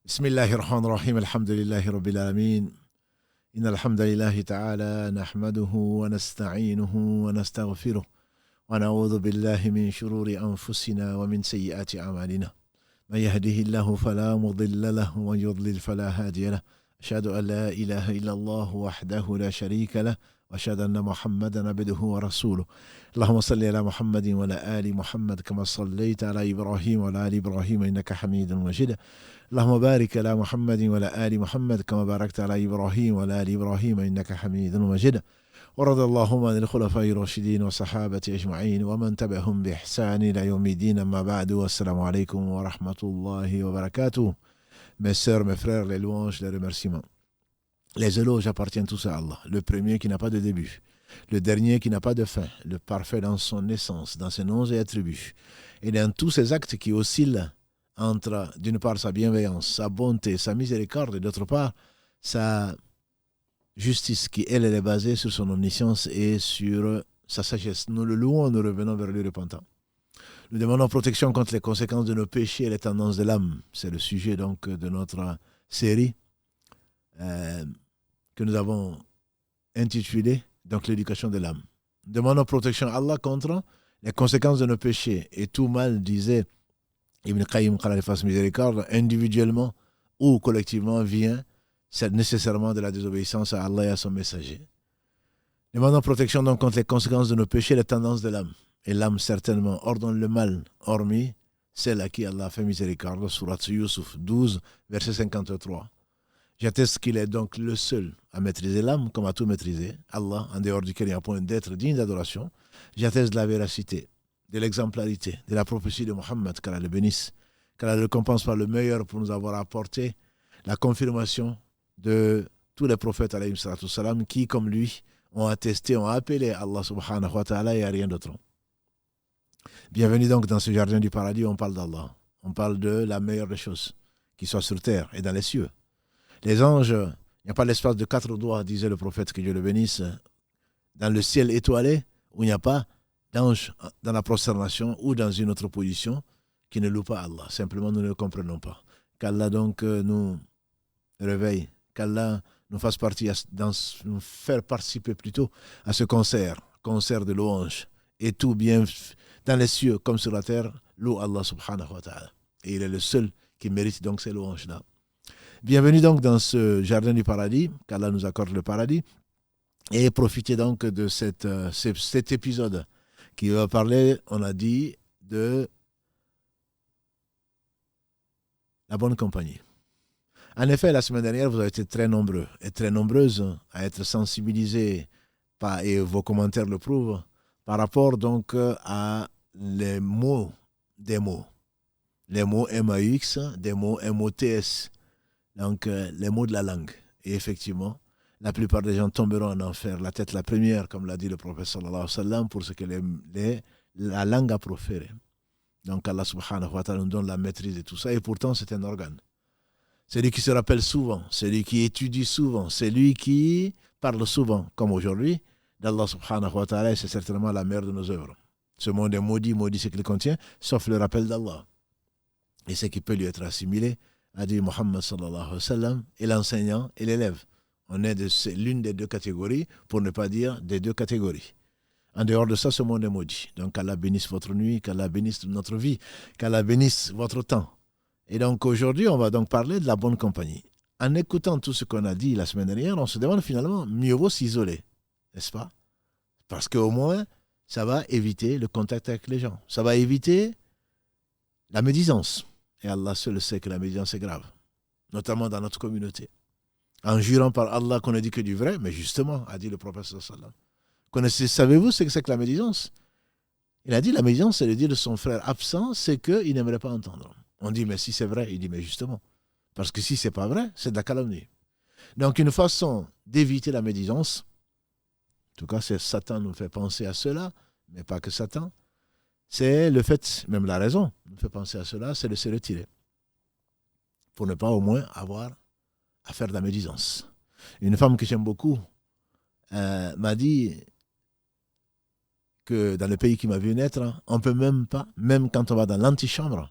بسم الله الرحمن الرحيم الحمد لله رب العالمين إن الحمد لله تعالى نحمده ونستعينه ونستغفره ونعوذ بالله من شرور أنفسنا ومن سيئات أعمالنا من يهده الله فلا مضل له ومن يضلل فلا هادي له أشهد أن لا إله إلا الله وحده لا شريك له وأشهد أن محمدا عبده ورسوله اللهم صل على محمد وعلى آل محمد كما صليت على إبراهيم وعلى آل إبراهيم إنك حميد مجيد اللهم بارك على محمد وعلى آل محمد كما باركت على إبراهيم وعلى آل إبراهيم إنك حميد مجيد ورضي اللهم عن الخلفاء الراشدين والصحابة أجمعين ومن تبعهم بإحسان إلى يوم الدين أما بعد والسلام عليكم ورحمة الله وبركاته. Mes sœurs, mes frères, les louanges, les remerciements. Les éloges appartiennent tous à Allah, le premier qui n'a pas de début, le dernier qui n'a pas de fin, le parfait dans son essence, dans ses noms et attributs, et dans tous ses actes qui oscillent entre, d'une part, sa bienveillance, sa bonté, sa miséricorde, et d'autre part, sa justice qui, elle est basée sur son omniscience et sur sa sagesse. Nous le louons, nous revenons vers lui repentant. Nous demandons protection contre les conséquences de nos péchés et les tendances de l'âme. C'est le sujet donc de notre série que nous avons intitulée donc l'éducation de l'âme. Nous demandons protection à Allah contre les conséquences de nos péchés. Et tout mal, disait Ibn Qayyim, qu'Allah lui fasse miséricorde, individuellement ou collectivement vient c'est nécessairement de la désobéissance à Allah et à son messager. Nous demandons protection donc contre les conséquences de nos péchés et les tendances de l'âme. Et l'âme certainement ordonne le mal, hormis celle à qui Allah a fait miséricorde, Surat Yusuf 12, verset 53. J'atteste qu'il est donc le seul à maîtriser l'âme, comme à tout maîtriser, Allah, en dehors duquel il n'y a point d'être digne d'adoration. J'atteste de la véracité, de l'exemplarité, de la prophétie de Mohammed, qu'Allah le bénisse, qu'Allah le récompense par le meilleur pour nous avoir apporté la confirmation de tous les prophètes, alayhim salatu salam, qui, comme lui, ont attesté, ont appelé Allah subhanahu wa ta'ala et à rien d'autre. Bienvenue donc dans ce jardin du paradis où on parle d'Allah. On parle de la meilleure des choses, qui soit sur terre et dans les cieux. Les anges, il n'y a pas l'espace de 4 doigts, disait le prophète, que Dieu le bénisse, dans le ciel étoilé, où il n'y a pas d'ange dans la prosternation ou dans une autre position qui ne loue pas Allah. Simplement, nous ne le comprenons pas. Qu'Allah donc nous réveille, qu'Allah nous fasse partie, nous faire participer plutôt à ce concert de louanges. Et tout bien dans les cieux comme sur la terre, loue Allah subhanahu wa ta'ala. Et il est le seul qui mérite donc ces louanges-là. Bienvenue donc dans ce jardin du paradis, qu'Allah nous accorde le paradis. Et profitez donc de cet épisode qui va parler, on a dit, de la bonne compagnie. En effet, la semaine dernière, vous avez été très nombreux et très nombreuses à être sensibilisés, et vos commentaires le prouvent, par rapport donc à les mots des mots. Les mots MAX, des mots MOTS, donc les mots de la langue. Et effectivement, la plupart des gens tomberont en enfer, la tête la première, comme l'a dit le prophète sallallahu alayhi wa sallam, pour ce que la langue a proféré. Donc Allah subhanahu wa ta'ala nous donne la maîtrise de tout ça, et pourtant c'est un organe. C'est lui qui se rappelle souvent, c'est lui qui étudie souvent, c'est lui qui parle souvent, comme aujourd'hui, d'Allah subhanahu wa ta'ala, et c'est certainement la mère de nos œuvres. Ce monde est maudit ce qu'il contient, sauf le rappel d'Allah. Et ce qui peut lui être assimilé, a dit Muhammad sallallahu alayhi wa sallam, et l'enseignant et l'élève. On est l'une des deux catégories, pour ne pas dire des deux catégories. En dehors de ça, ce monde est maudit. Donc qu'Allah bénisse votre nuit, qu'Allah bénisse notre vie, qu'Allah bénisse votre temps. Et donc aujourd'hui, on va donc parler de la bonne compagnie. En écoutant tout ce qu'on a dit la semaine dernière, on se demande finalement, mieux vaut s'isoler, n'est-ce pas? Parce qu'au moins, ça va éviter le contact avec les gens. Ça va éviter la médisance. Et Allah seul sait que la médisance est grave, notamment dans notre communauté. En jurant par Allah qu'on ne dit que du vrai, mais justement, a dit le prophète sallallahu alayhi wa sallam. Savez-vous ce que c'est que la médisance? Il a dit la médisance, c'est le dire de son frère absent, c'est qu'il n'aimerait pas entendre. On dit, mais si c'est vrai, il dit, mais justement. Parce que si c'est pas vrai, c'est de la calomnie. Donc, une façon d'éviter la médisance, en tout cas, Satan nous fait penser à cela, mais pas que Satan, c'est le fait, même la raison nous fait penser à cela, c'est de se retirer. Pour ne pas au moins avoir à faire de la médisance. Une femme que j'aime beaucoup m'a dit que dans le pays qui m'a vu naître, on ne peut même pas, même quand on va dans l'antichambre,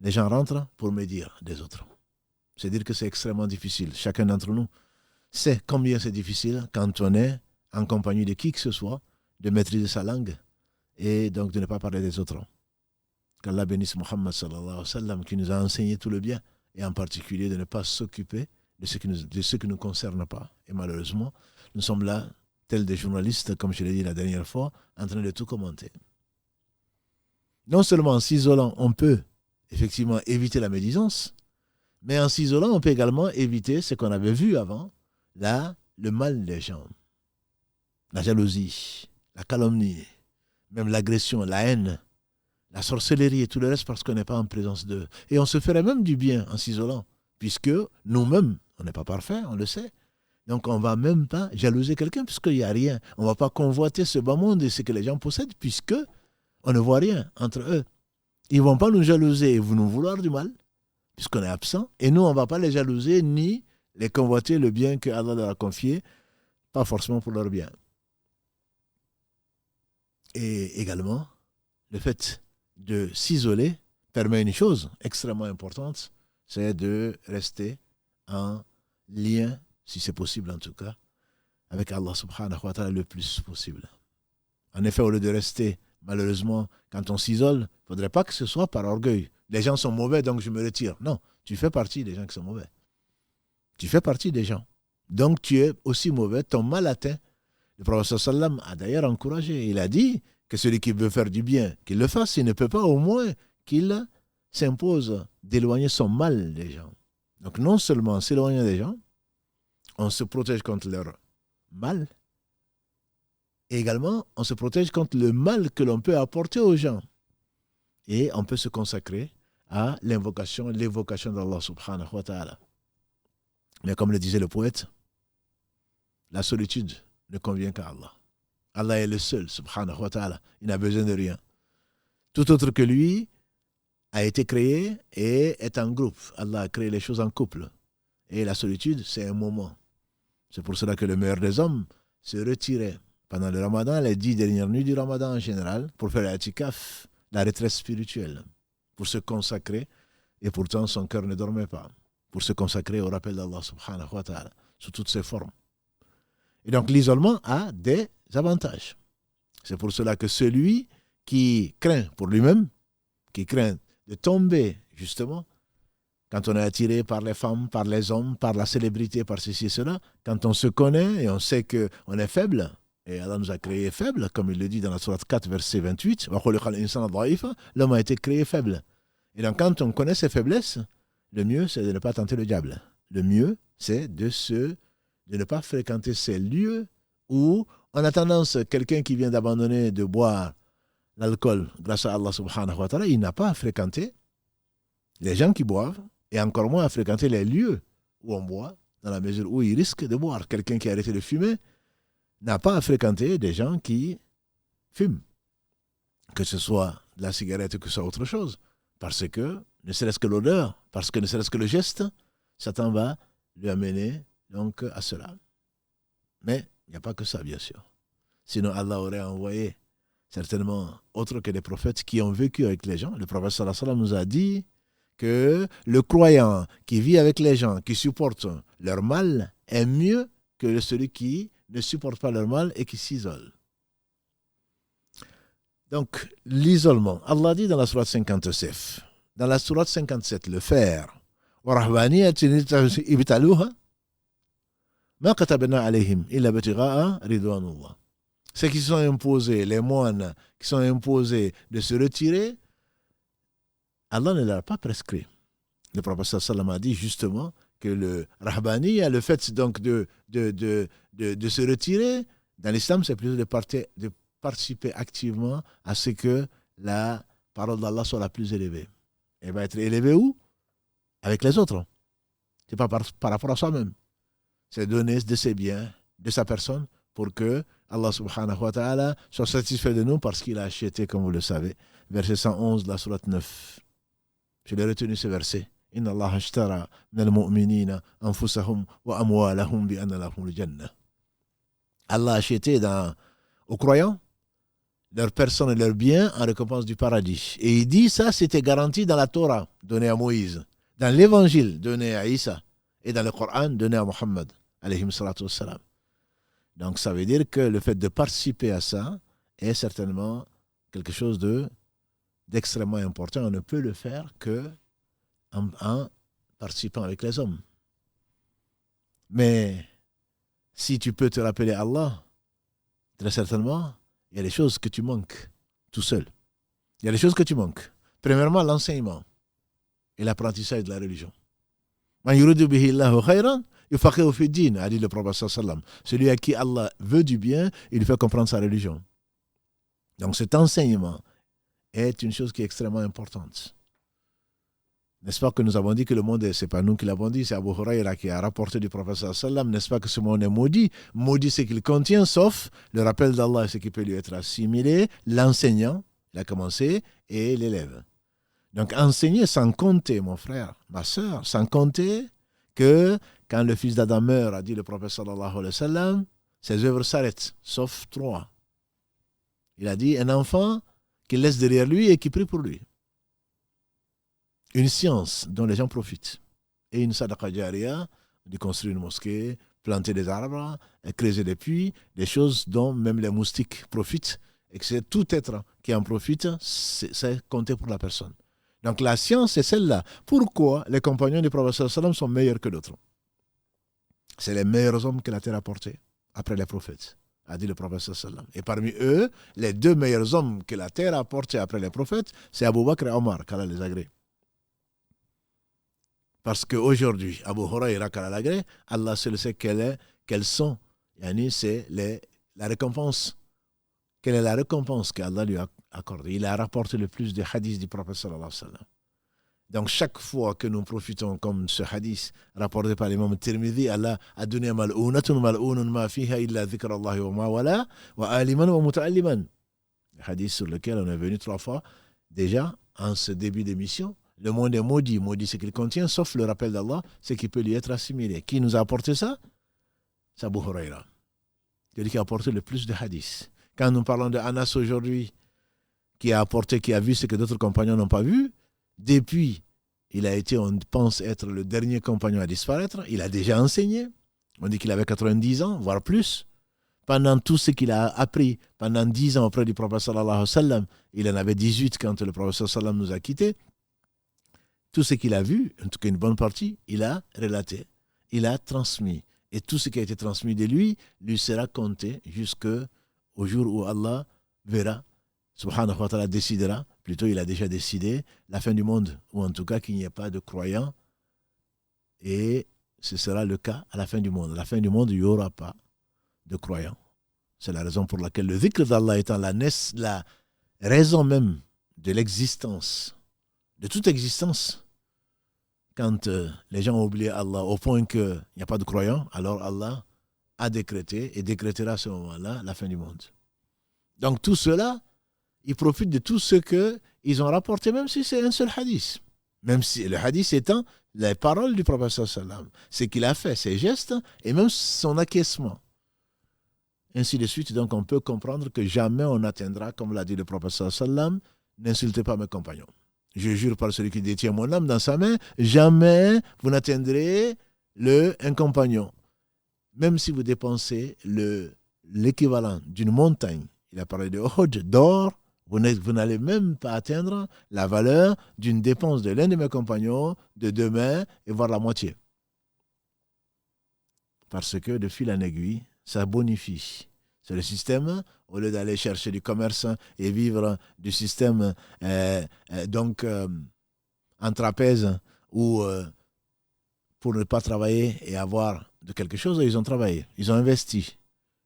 les gens rentrent pour médire des autres. C'est dire que c'est extrêmement difficile. Chacun d'entre nous sait combien c'est difficile quand on est en compagnie de qui que ce soit, de maîtriser sa langue et donc de ne pas parler des autres. Qu'Allah bénisse Muhammad sallallahu alayhi wa sallam qui nous a enseigné tout le bien et en particulier de ne pas s'occuper de ce qui ne nous concerne pas. Et malheureusement, nous sommes là, tels des journalistes, comme je l'ai dit la dernière fois, en train de tout commenter. Non seulement en s'isolant, on peut effectivement éviter la médisance, mais en s'isolant, on peut également éviter ce qu'on avait vu avant, là, le mal des gens. La jalousie, la calomnie, même l'agression, la haine, la sorcellerie et tout le reste parce qu'on n'est pas en présence d'eux. Et on se ferait même du bien en s'isolant, puisque nous-mêmes, on n'est pas parfait, on le sait. Donc on ne va même pas jalouser quelqu'un puisqu'il n'y a rien. On ne va pas convoiter ce bas monde et ce que les gens possèdent puisque on ne voit rien entre eux. Ils ne vont pas nous jalouser et nous vouloir du mal puisqu'on est absent. Et nous, on ne va pas les jalouser ni les convoiter le bien que Allah leur a confié, pas forcément pour leur bien. Et également, le fait de s'isoler permet une chose extrêmement importante, c'est de rester en lien, si c'est possible en tout cas, avec Allah subhanahu wa ta'ala le plus possible. En effet, au lieu de rester, malheureusement, quand on s'isole, il ne faudrait pas que ce soit par orgueil. Les gens sont mauvais, donc je me retire. Non, tu fais partie des gens qui sont mauvais. Tu fais partie des gens. Donc tu es aussi mauvais, ton mal atteint. Le prophète sallam a d'ailleurs encouragé. Il a dit que celui qui veut faire du bien, qu'il le fasse. Il ne peut pas au moins qu'il s'impose d'éloigner son mal des gens. Donc non seulement en s'éloignant des gens, on se protège contre leur mal, et également on se protège contre le mal que l'on peut apporter aux gens. Et on peut se consacrer à l'évocation d'Allah subhanahu wa ta'ala. Mais comme le disait le poète, la solitude ne convient qu'à Allah. Allah est le seul, subhanahu wa ta'ala. Il n'a besoin de rien. Tout autre que lui a été créé et est en groupe. Allah a créé les choses en couple. Et la solitude, c'est un moment. C'est pour cela que le meilleur des hommes se retirait pendant le ramadan, les 10 dernières nuits du ramadan en général, pour faire l'itikaf, la retraite spirituelle, pour se consacrer. Et pourtant, son cœur ne dormait pas. Pour se consacrer au rappel d'Allah subhanahu wa ta'ala, sous toutes ses formes. Et donc l'isolement a des avantages. C'est pour cela que celui qui craint pour lui-même, qui craint de tomber justement, quand on est attiré par les femmes, par les hommes, par la célébrité, par ceci et cela, quand on se connaît et on sait qu'on est faible, et Allah nous a créé faible, comme il le dit dans la sourate 4, verset 28, l'homme a été créé faible. Et donc quand on connaît ses faiblesses, le mieux, c'est de ne pas tenter le diable. Le mieux, c'est de ne pas fréquenter ces lieux où on a tendance, quelqu'un qui vient d'abandonner de boire l'alcool grâce à Allah subhanahu wa ta'ala, il n'a pas à fréquenter les gens qui boivent et encore moins à fréquenter les lieux où on boit, dans la mesure où il risque de boire. Quelqu'un qui a arrêté de fumer n'a pas à fréquenter des gens qui fument, que ce soit de la cigarette ou que ce soit autre chose, parce que ne serait-ce que l'odeur, parce que ne serait-ce que le geste, Satan va lui amener donc à cela. Mais il n'y a pas que ça, bien sûr. Sinon, Allah aurait envoyé certainement autres que les prophètes qui ont vécu avec les gens. Le prophète sallallahu alayhi wa sallam nous a dit que le croyant qui vit avec les gens, qui supporte leur mal, est mieux que celui qui ne supporte pas leur mal et qui s'isole. Donc, l'isolement. Allah dit dans la sourate 57, le faire. Ceux qui sont imposés, les moines qui sont imposés de se retirer, Allah ne leur a pas prescrit. Le prophète sallallahu a dit justement que le rahbani a le fait donc de se retirer. Dans l'islam, c'est plutôt de participer activement à ce que la parole d'Allah soit la plus élevée. Elle va être élevée où? Avec les autres. C'est pas par rapport à soi-même. C'est donner de ses biens, de sa personne, pour que Allah subhanahu wa ta'ala soit satisfait de nous parce qu'il a acheté, comme vous le savez. Verset 111 de la sourate 9. Je l'ai retenu ce verset. Inna Allah ashtara minal mu'minina anfusahum wa amwalahum bi anna lahum al-jannah. Allah a acheté aux croyants leur personne et leurs biens en récompense du paradis. Et il dit ça, c'était garanti dans la Torah donnée à Moïse. dans l'évangile donné à Isa et dans le Coran donné à Mohammed, alayhi salatu wassalam. Donc ça veut dire que le fait de participer à ça est certainement quelque chose d'extrêmement important. On ne peut le faire qu'en participant avec les hommes. Mais si tu peux te rappeler Allah, très certainement, il y a des choses que tu manques tout seul. Il y a des choses que tu manques. Premièrement, l'enseignement et l'apprentissage de la religion. Man yuridu bihi Allahu khayran yufaqihu fi din, a dit le prophète sallam. Celui à qui Allah veut du bien, il lui fait comprendre sa religion. Donc cet enseignement est une chose qui est extrêmement importante. N'est-ce pas que nous avons dit que le monde, ce n'est pas nous qui l'avons dit, c'est Abu Huraira qui a rapporté du prophète sallam. N'est-ce pas que ce monde est maudit? Maudit, c'est qu'il contient, sauf le rappel d'Allah et ce qui peut lui être assimilé, l'enseignant, il a commencé, et l'élève. Donc enseigner sans compter, mon frère, ma soeur, sans compter que quand le fils d'Adam meurt, a dit le prophète sallallahu alayhi wa sallam, ses œuvres s'arrêtent, sauf 3. Il a dit un enfant qu'il laisse derrière lui et qui prie pour lui. Une science dont les gens profitent. Et une sadaqa jariya, de construire une mosquée, planter des arbres, creuser des puits, des choses dont même les moustiques profitent. Et que c'est tout être qui en profite, c'est compté pour la personne. Donc la science, c'est celle-là. Pourquoi les compagnons du prophète sallam sont meilleurs que d'autres? C'est les meilleurs hommes que la terre a portés après les prophètes, a dit le prophète sallam. Et parmi eux, les 2 meilleurs hommes que la terre a portés après les prophètes, c'est Abu Bakr et Omar, qu'Allah les agrée. Parce qu'aujourd'hui, Abu Huraira, qu'Allah l'agrée, Allah seul sait quelles sont. C'est la récompense. Quelle est la récompense qu'Allah lui a accordée? Il a rapporté le plus de hadiths du prophète sallallahu alayhi wa sallam. Donc chaque fois que nous profitons comme ce hadith rapporté par l'imam Tirmidhi, Allah a donné mal'ounatun mal'ounun ma fiha illa dhikra Allah wa ma wala wa aliman wa muta'alliman. Le hadith sur lequel on est venu 3 fois déjà en ce début d'émission. Le monde est maudit. Maudit, c'est qu'il contient, sauf le rappel d'Allah, c'est qu'il peut lui être assimilé. Qui nous a apporté ça? C'est Abu Huraira. Celui qui a apporté le plus de hadiths. Quand nous parlons de Anas aujourd'hui, qui a vu ce que d'autres compagnons n'ont pas vu, depuis, il a été, on pense être le dernier compagnon à disparaître. Il a déjà enseigné. On dit qu'il avait 90 ans, voire plus. Pendant tout ce qu'il a appris, pendant 10 ans auprès du prophète sallallahu alayhi wa sallam, il en avait 18 quand le prophète sallallahu alayhi wa sallam nous a quittés. Tout ce qu'il a vu, en tout cas une bonne partie, il a relaté, il a transmis. Et tout ce qui a été transmis de lui sera compté jusqu'au jour où Allah verra, subhanahu wa ta'ala décidera, plutôt il a déjà décidé, la fin du monde, ou en tout cas qu'il n'y ait pas de croyants. Et ce sera le cas à la fin du monde. À la fin du monde, il n'y aura pas de croyants. C'est la raison pour laquelle le dhikr d'Allah étant la raison même de l'existence, de toute existence. Quand les gens ont oublié Allah au point qu'il n'y a pas de croyants, alors Allah a décrété et décrétera à ce moment-là la fin du monde. Donc tout cela, ils profitent de tout ce qu'ils ont rapporté, même si c'est un seul hadith. Même si le hadith étant les paroles du prophète sallallahu alayhi wa sallam, ce qu'il a fait, ses gestes et même son acquiescement. Ainsi de suite, donc on peut comprendre que jamais on atteindra, comme l'a dit le prophète sallallahu alayhi wa sallam, n'insultez pas mes compagnons. Je jure par celui qui détient mon âme dans sa main, jamais vous n'atteindrez un compagnon. Même si vous dépensez l'équivalent d'une montagne, il a parlé de Uhud, d'or, vous n'allez même pas atteindre la valeur d'une dépense de l'un de mes compagnons de 2 mains et voire la moitié. Parce que de fil en aiguille, ça bonifie. C'est le système, au lieu d'aller chercher du commerce et vivre du système en trapèze ou pour ne pas travailler et avoir de quelque chose, ils ont travaillé, ils ont investi.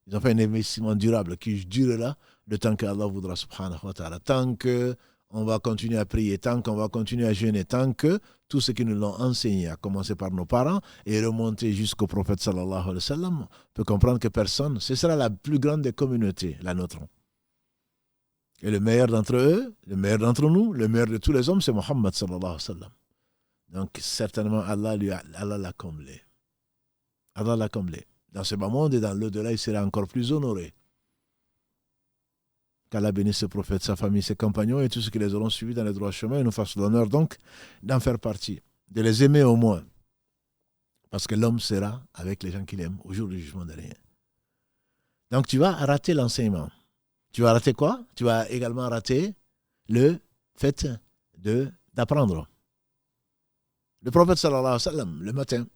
Ils ont fait un investissement durable qui durera le temps qu'Allah voudra, subhanahu wa ta'ala. Tant qu'on va continuer à prier, tant qu'on va continuer à jeûner, tant que tout ce qui nous l'ont enseigné, à commencer par nos parents et remonter jusqu'au prophète sallallahu alayhi wa sallam, peut comprendre que personne, ce sera la plus grande des communautés, la nôtre. Et le meilleur d'entre eux, le meilleur d'entre nous, le meilleur de tous les hommes, c'est Mohammed sallallahu alayhi wa sallam. Donc certainement Allah l'a comblé. Allah l'a comblé. Dans ce bas monde et dans l'au-delà, il sera encore plus honoré. Qu'Allah bénisse ce prophète, sa famille, ses compagnons et tous ceux qui les auront suivis dans les droits chemins et nous fasse l'honneur donc d'en faire partie. de les aimer au moins. Parce que l'homme sera avec les gens qu'il aime au jour du jugement dernier. Donc tu vas rater l'enseignement. Tu vas rater quoi? Tu vas également rater le fait d'apprendre. Le prophète sallallahu alayhi wa sallam, le matin,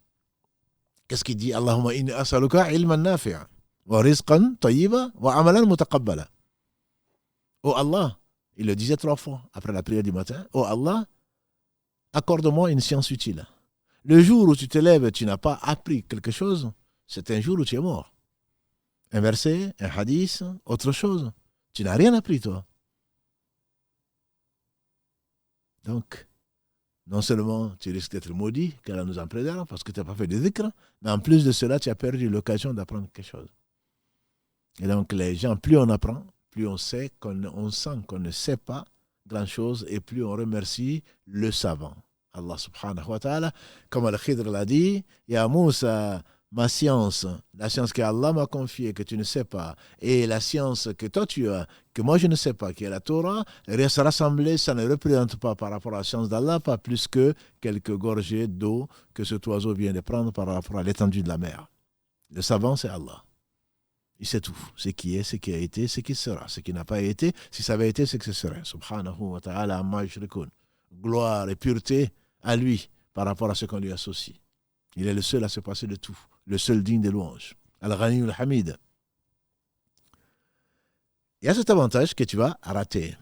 qu'est-ce qu'il dit? Allahumma inni as'aluka ilman nafi'a wa rizqan tayyiba wa amalan mutaqabbala. Oh Allah, il le disait 3 fois après la prière du matin. Oh Allah, accorde-moi une science utile. Le jour où tu te lèves et tu n'as pas appris quelque chose, c'est un jour où tu es mort. Un verset, un hadith, autre chose. Tu n'as rien appris, toi. Donc, non seulement tu risques d'être maudit, qu'Allah nous en préserve, parce que tu n'as pas fait de dhikr, mais en plus de cela, tu as perdu l'occasion d'apprendre quelque chose. Et donc, les gens, plus on apprend, plus on sait, on sent qu'on ne sait pas grand-chose, et plus on remercie le savant. Allah subhanahu wa ta'ala, comme Al-Khidr l'a dit, Ya Moussa, ma science, la science que Allah m'a confiée, que tu ne sais pas, et la science que toi tu as, que moi je ne sais pas, qui est la Torah, se rassembler, ça ne représente pas par rapport à la science d'Allah, pas plus que quelques gorgées d'eau que cet oiseau vient de prendre par rapport à l'étendue de la mer. Le savant, c'est Allah. Il sait tout. Ce qui est, ce qui a été, ce qui sera. Ce qui n'a pas été, si ça avait été, c'est que ce serait. Subhanahu wa ta'ala amma yushrikun. Gloire et pureté à lui par rapport à ce qu'on lui associe. Il est le seul à se passer de tout. Le seul digne de louange. Al-Ghani al-Hamid. Il y a cet avantage que tu vas rater.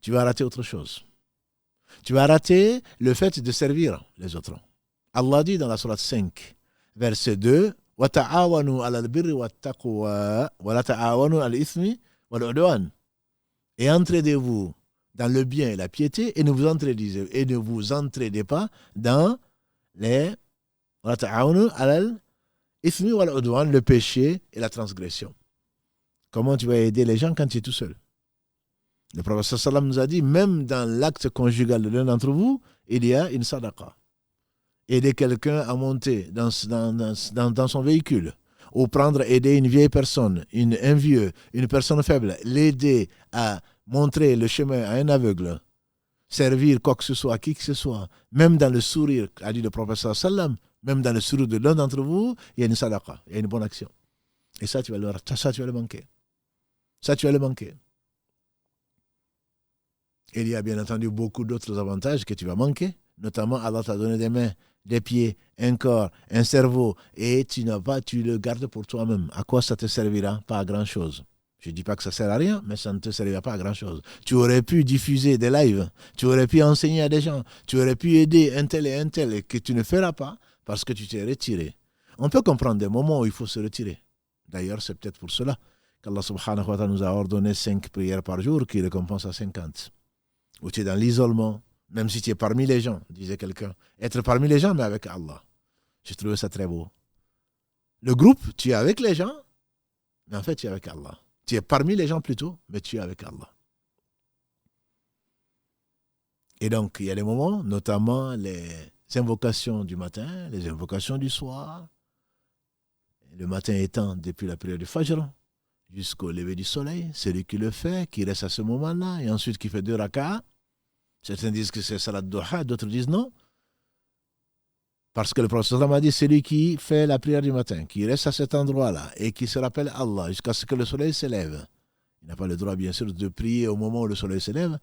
Tu vas rater autre chose. Tu vas rater le fait de servir les autres. Allah dit dans la sourate 5, verset 2, وَتَعَاوَنُوا عَلَى الْبِرِّ وَالتَّقْوَى وَلَا تَعَاوَنُوا عَلَى الْإِثْمِ وَالْعُدْوَانِ. Et entraidez-vous dans le bien et la piété et ne vous entraidez pas dans les وَلَا تَعَاوَنُوا عَلَى الْإِثْمِ وَالْعُدْوَانِ, le péché et la transgression. Comment tu vas aider les gens quand tu es tout seul? Le prophète sallam nous a dit, même dans l'acte conjugal de l'un d'entre vous, il y a une sadaqa. Aider quelqu'un à monter dans son véhicule, ou aider une vieille personne, un vieux, une personne faible, l'aider à montrer le chemin à un aveugle, servir quoi que ce soit, à qui que ce soit, même dans le sourire, a dit le prophète sallam, même dans le sourire de l'un d'entre vous, il y a une sadaqa, il y a une bonne action. Et ça, tu vas le manquer. Ça, tu vas le manquer. Il y a bien entendu beaucoup d'autres avantages que tu vas manquer. Notamment, Allah t'a donné des mains, des pieds, un corps, un cerveau, et tu le gardes pour toi-même. À quoi ça te servira? Pas à grand-chose. Je ne dis pas que ça ne sert à rien, mais ça ne te servira pas à grand-chose. Tu aurais pu diffuser des lives, tu aurais pu enseigner à des gens, tu aurais pu aider un tel, et que tu ne feras pas parce que tu t'es retiré. On peut comprendre des moments où il faut se retirer. D'ailleurs, c'est peut-être pour cela qu'Allah subhanahu wa ta'ala nous a ordonné 5 prières par jour qui récompensent à 50. Où tu es dans l'isolement, même si tu es parmi les gens, disait quelqu'un. Être parmi les gens, mais avec Allah. J'ai trouvé ça très beau. Le groupe, tu es avec les gens, mais en fait, tu es avec Allah. Tu es parmi les gens plutôt, mais tu es avec Allah. Et donc, il y a des moments, notamment les invocations du matin, les invocations du soir. Le matin étant depuis la prière du Fajr jusqu'au lever du soleil, celui qui le fait, qui reste à ce moment-là, et ensuite qui fait 2 rak'ahs. Certains disent que c'est salat duha, d'autres disent non. Parce que le prophète m'a dit, celui qui fait la prière du matin, qui reste à cet endroit-là, et qui se rappelle Allah jusqu'à ce que le soleil se lève, il n'a pas le droit, bien sûr, de prier au moment où le soleil se lève.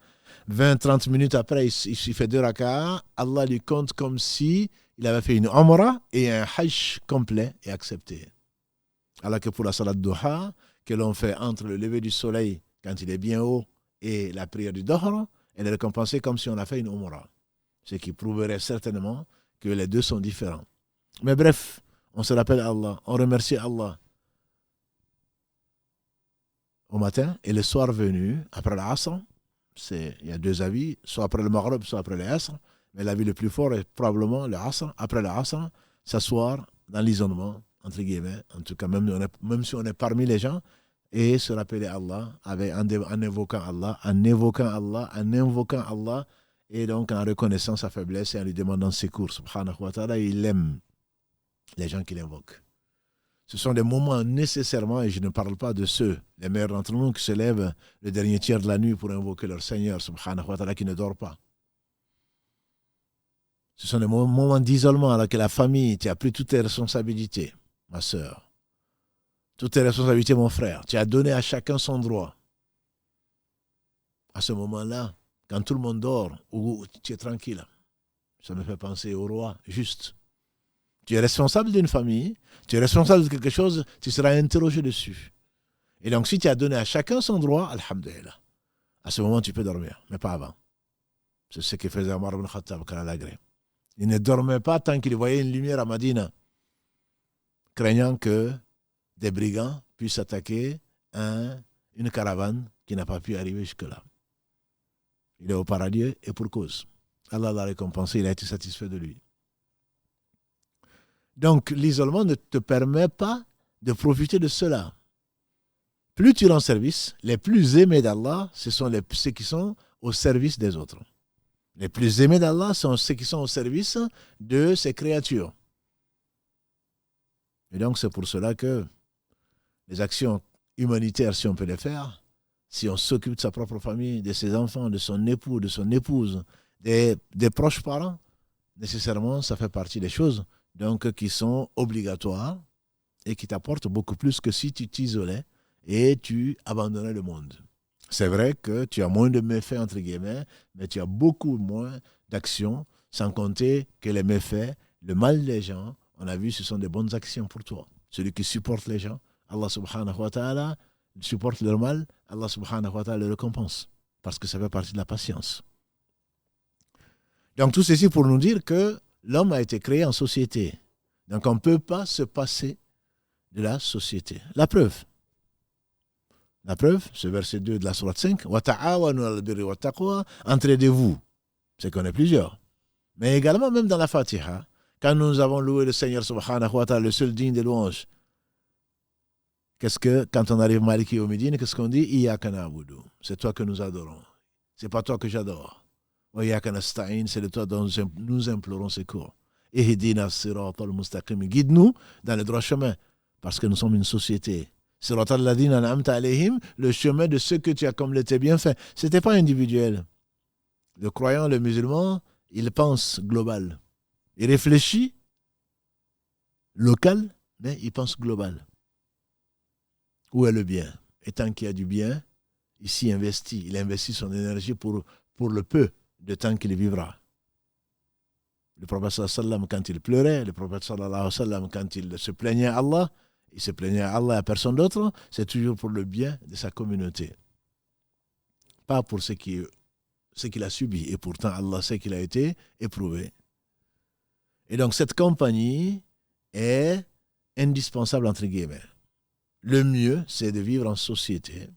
20-30 minutes après, il fait 2 rak'ahs, Allah lui compte comme si il avait fait une umrah et un hajj complet et accepté. Alors que pour la salat duha, que l'on fait entre le lever du soleil, quand il est bien haut, et la prière du Dohr, elle est récompensée comme si on a fait une umrah. Ce qui prouverait certainement que les deux sont différents. Mais bref, on se rappelle Allah, on remercie Allah au matin et le soir venu, après l'Asr, il y a 2 avis, soit après le Maghrib, soit après l'Asr, mais l'avis le plus fort est probablement l'Asr, après l'Asr, s'asseoir dans l'isolement, entre guillemets, en tout cas, même si on est parmi les gens, et se rappeler Allah en invoquant Allah, et donc en reconnaissant sa faiblesse et en lui demandant secours. Subhanahu wa ta'ala, il aime les gens qui l'invoquent. Ce sont des moments nécessairement, et je ne parle pas de ceux, les meilleurs d'entre nous, qui se lèvent le dernier tiers de la nuit pour invoquer leur Seigneur, subhanahu wa ta'ala, qui ne dort pas. Ce sont des moments d'isolement alors que la famille, tu as pris toutes tes responsabilités, ma sœur. Toutes tes responsabilités, mon frère. Tu as donné à chacun son droit. À ce moment-là, quand tout le monde dort, ou tu es tranquille, ça me fait penser au roi, juste. Tu es responsable d'une famille, tu es responsable de quelque chose, tu seras interrogé dessus. Et donc, si tu as donné à chacun son droit, alhamdulillah, à ce moment, tu peux dormir, mais pas avant. C'est ce que faisait Omar ibn Khattab quand il a agré. Il ne dormait pas tant qu'il voyait une lumière à Madina, craignant que des brigands puissent attaquer une caravane qui n'a pas pu arriver jusque-là. Il est au paradis et pour cause. Allah l'a récompensé, il a été satisfait de lui. Donc, l'isolement ne te permet pas de profiter de cela. Plus tu rends service, les plus aimés d'Allah, ce sont ceux qui sont au service des autres. Les plus aimés d'Allah sont ceux qui sont au service de ses créatures. Et donc, c'est pour cela que les actions humanitaires, si on peut les faire, si on s'occupe de sa propre famille, de ses enfants, de son époux, de son épouse, des proches parents, nécessairement, ça fait partie des choses donc, qui sont obligatoires et qui t'apportent beaucoup plus que si tu t'isolais et tu abandonnais le monde. C'est vrai que tu as moins de méfaits, entre guillemets, mais tu as beaucoup moins d'actions, sans compter que les méfaits, le mal des gens, on a vu, ce sont des bonnes actions pour toi. Celui qui supporte les gens, Allah subhanahu wa ta'ala supporte leur mal, Allah subhanahu wa ta'ala le récompense, parce que ça fait partie de la patience. Donc tout ceci pour nous dire que l'homme a été créé en société. Donc on ne peut pas se passer de la société. La preuve, ce verset 2 de la sourate 5, « Wa ta'awanu al-birri wa taqwa » entraidez-vous. C'est qu'on est plusieurs. Mais également, même dans la Fatiha, quand nous avons loué le Seigneur subhanahu wa ta'ala, le seul digne des louanges, quand on arrive Maliki au Médine, qu'est-ce qu'on dit? Iyaka na'budu. C'est toi que nous adorons. C'est pas toi que j'adore. Wa iyaka nasta'in, c'est de toi dont nous implorons secours. Ihdina siratal mustaqim. Guide-nous dans le droit chemin, parce que nous sommes une société. Siratal ladina an'amta alayhim, le chemin de ceux que tu as comblé tes bienfaits. C'était pas individuel. Le croyant, le musulman, il pense global. Il réfléchit local, mais il pense global. Où est le bien? Et tant qu'il y a du bien, ici il investit son énergie pour le peu de temps qu'il vivra. Le prophète sallallahu alayhi wa sallam, quand il pleurait, le prophète sallallahu alayhi wa sallam, quand il se plaignait à Allah, il se plaignait à Allah et à personne d'autre, c'est toujours pour le bien de sa communauté. Pas pour ce qu'il a subi. Et pourtant, Allah sait qu'il a été éprouvé. Et donc, cette compagnie est indispensable, entre guillemets. Le mieux, c'est de vivre en société.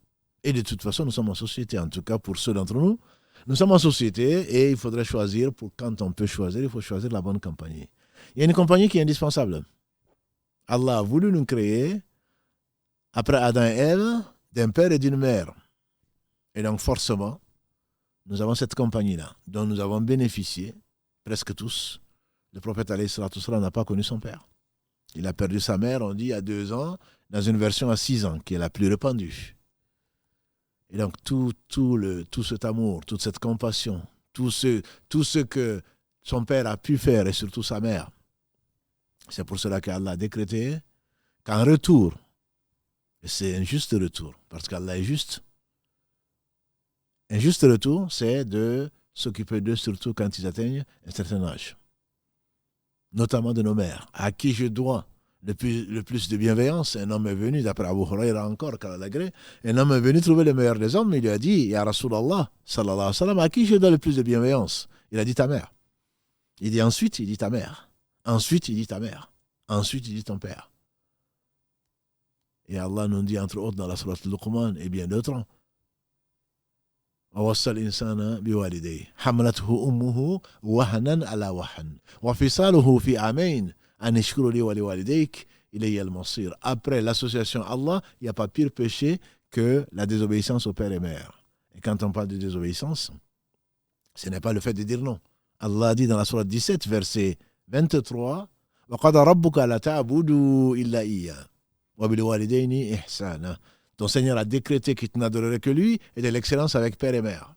Et de toute façon, nous sommes en société. En tout cas, pour ceux d'entre nous, nous sommes en société et il faudrait choisir, quand on peut choisir, il faut choisir la bonne compagnie. Il y a une compagnie qui est indispensable. Allah a voulu nous créer, après Adam et Ève, d'un père et d'une mère. Et donc, forcément, nous avons cette compagnie-là, dont nous avons bénéficié, presque tous. Le prophète alayhi salatu wassalam n'a pas connu son père. Il a perdu sa mère, on dit, à 2 ans, dans une version à 6 ans, qui est la plus répandue. Et donc, tout cet amour, toute cette compassion, tout ce que son père a pu faire, et surtout sa mère, c'est pour cela qu'Allah a décrété qu'en retour, et c'est un juste retour, parce qu'Allah est juste, un juste retour, c'est de s'occuper d'eux, surtout quand ils atteignent un certain âge. Notamment de nos mères, à qui je dois le plus de bienveillance. Un homme est venu, d'après Abu Huraira encore, un homme est venu trouver le meilleur des hommes, il lui a dit, Ya Rasulallah, sallallahu alayhi wa sallam, à qui je dois le plus de bienveillance? Il a dit ta mère. Il dit ensuite, il dit ta mère. Ensuite, il dit ta mère. Ensuite, il dit ton père. Et Allah nous dit, entre autres, dans la sourate Luqman et bien d'autres, ووصى الإنسان بوالديه حملته أمه وهنا على وهن وفصاله في عامين أن اشكر لي ولوالديك إلي المصير. Après l'association Allah, il n'y a pas pire péché que la désobéissance au père et mère. Et quand on parle de désobéissance, ce n'est pas le fait de dire non. Allah dit dans la sourate 17, verset 23, وَقَضَى رَبُّكَ أَلَّا تَعْبُدُوا إِلَّا إِيَّاهُ وَبِالْوَالِدَيْنِ إِحْسَانًا. Ton Seigneur a décrété qu'il n'adorerait que lui et de l'excellence avec père et mère.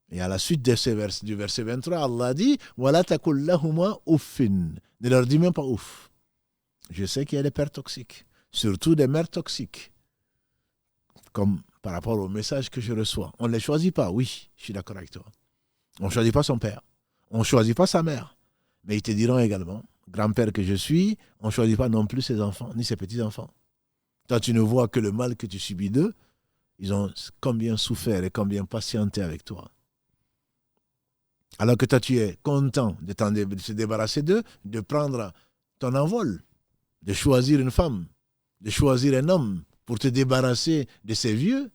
Et à la suite du verset 23, Allah dit Wala takul lahuma uffin. Ne leur dis même pas ouf. Je sais qu'il y a des pères toxiques, surtout des mères toxiques, comme par rapport au message que je reçois. On ne les choisit pas, oui, je suis d'accord avec toi. On ne choisit pas son père, on ne choisit pas sa mère. Mais ils te diront également, grand-père que je suis, on ne choisit pas non plus ses enfants, ni ses petits-enfants. Toi, tu ne vois que le mal que tu subis d'eux, ils ont combien souffert et combien patienté avec toi. Alors que toi, tu es content de se débarrasser d'eux, de prendre ton envol, de choisir une femme, de choisir un homme pour te débarrasser de ces vieux.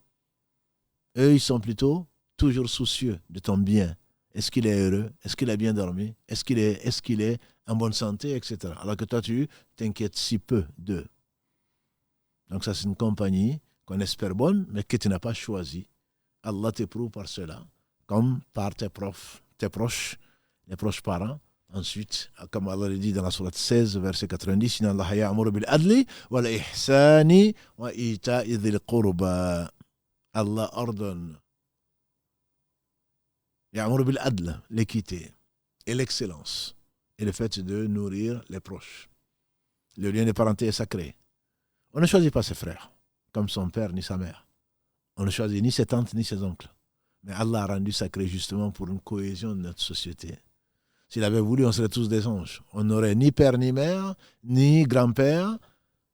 Eux, ils sont plutôt toujours soucieux de ton bien. Est-ce qu'il est heureux? Est-ce qu'il a bien dormi? Est-ce qu'il est en bonne santé, etc. Alors que toi, tu t'inquiètes si peu d'eux. Donc ça, c'est une compagnie qu'on espère bonne, mais que tu n'as pas choisie. Allah t'éprouve par cela, comme par tes proches, les proches parents. Ensuite, comme Allah le dit dans la sourate 16, verset 90, Inna Allah ya'muru bil adli wal ihsani wa ita'i dhil qurba. Allah ordonne. Ya'muru bil adl, l'équité et l'excellence. Et le fait de nourrir les proches. Le lien de parenté est sacré. On ne choisit pas ses frères, comme son père ni sa mère. On ne choisit ni ses tantes ni ses oncles. Mais Allah a rendu sacré justement pour une cohésion de notre société. S'il avait voulu, on serait tous des anges. On n'aurait ni père ni mère, ni grand-père.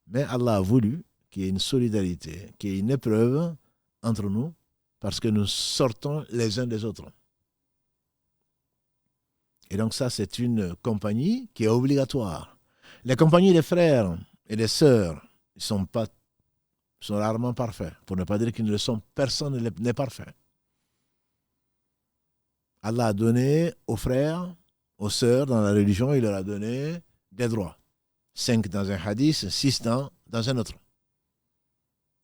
Mais Allah a voulu qu'il y ait une solidarité, qu'il y ait une épreuve entre nous, parce que nous sortons les uns des autres. Et donc ça, c'est une compagnie qui est obligatoire. Les compagnies des frères et des sœurs, ils sont rarement parfaits. Pour ne pas dire qu'ils ne le sont, personne n'est parfait. Allah a donné aux frères, aux sœurs dans la religion, il leur a donné des droits. 5 dans un hadith, 6 dans un autre.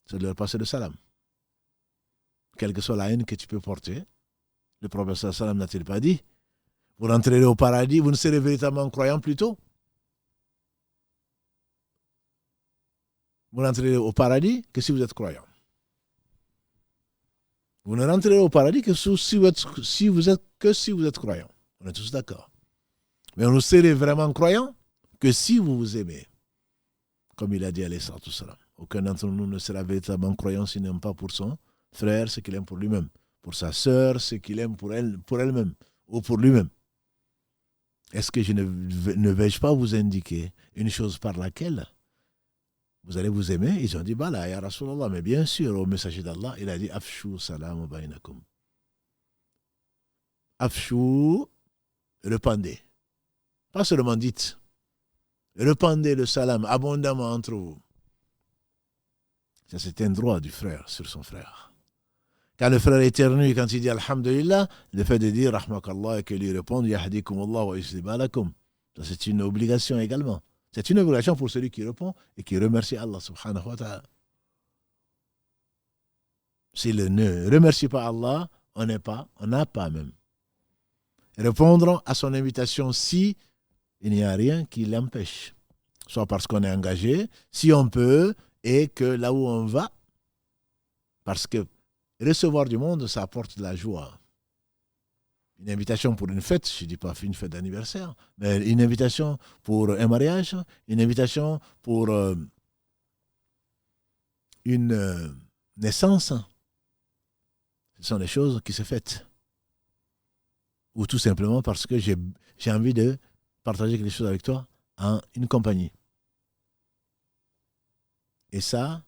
C'est de leur passer le salam. Quelle que soit la haine que tu peux porter, le prophète sallam n'a-t-il pas dit, vous rentrerez au paradis, vous ne serez véritablement croyant plus tôt. Vous rentrerez au paradis que si vous êtes croyant. Vous ne rentrerez au paradis que si vous êtes croyant. On est tous d'accord. Mais on ne serait vraiment croyant que si vous vous aimez. Comme il a dit alayhi salatu wassalam. Aucun d'entre nous ne sera véritablement croyant s'il n'aime pas pour son frère ce qu'il aime pour lui-même. Pour sa sœur ce qu'il aime pour elle-même. Ou pour lui-même. Est-ce que je ne vais-je pas vous indiquer une chose par laquelle vous allez vous aimer? Ils ont dit, bah là, ya Rasulallah, mais bien sûr, au messager d'Allah, il a dit, Afshu salam bainakum. Afshu, répandez. Pas seulement dites. Répandez le salam abondamment entre vous. Ça, c'est un droit du frère sur son frère. Quand le frère éternue, quand il dit Alhamdulillah, le fait de dire Rahmakallah et que lui répondre Yahdikumullah wa yuslim alakum. Ça, c'est une obligation également. C'est une obligation pour celui qui répond et qui remercie Allah subhanahu wa ta'ala. S'il ne remercie pas Allah, on n'a pas même. Répondre à son invitation si il n'y a rien qui l'empêche. Soit parce qu'on est engagé, si on peut, et que là où on va, parce que recevoir du monde, ça apporte de la joie. Une invitation pour une fête, je ne dis pas une fête d'anniversaire, mais une invitation pour un mariage, une invitation pour une naissance. Ce sont des choses qui se fêtent. Ou tout simplement parce que j'ai envie de partager quelque chose avec toi en une compagnie. Et ça,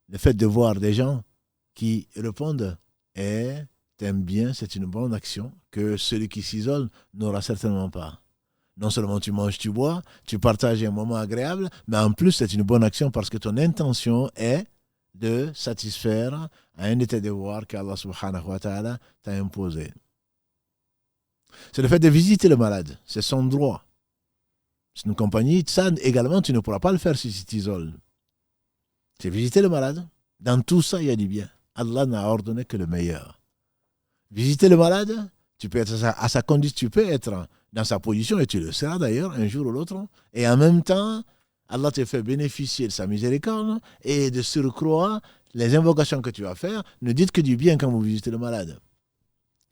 le fait de voir des gens qui répondent t'aimes bien, c'est une bonne action que celui qui s'isole n'aura certainement pas. Non seulement tu manges, tu bois, tu partages un moment agréable, mais en plus c'est une bonne action parce que ton intention est de satisfaire à un de tes devoirs qu'Allah subhanahu wa ta'ala t'a imposé. C'est le fait de visiter le malade, c'est son droit. C'est une compagnie, ça également tu ne pourras pas le faire si tu t'isoles. C'est visiter le malade. Dans tout ça, il y a du bien. Allah n'a ordonné que le meilleur. Visiter le malade, tu peux être à sa condition, tu peux être dans sa position, et tu le seras d'ailleurs un jour ou l'autre. Et en même temps, Allah te fait bénéficier de sa miséricorde et de surcroît, les invocations que tu vas faire, ne dites que du bien quand vous visitez le malade.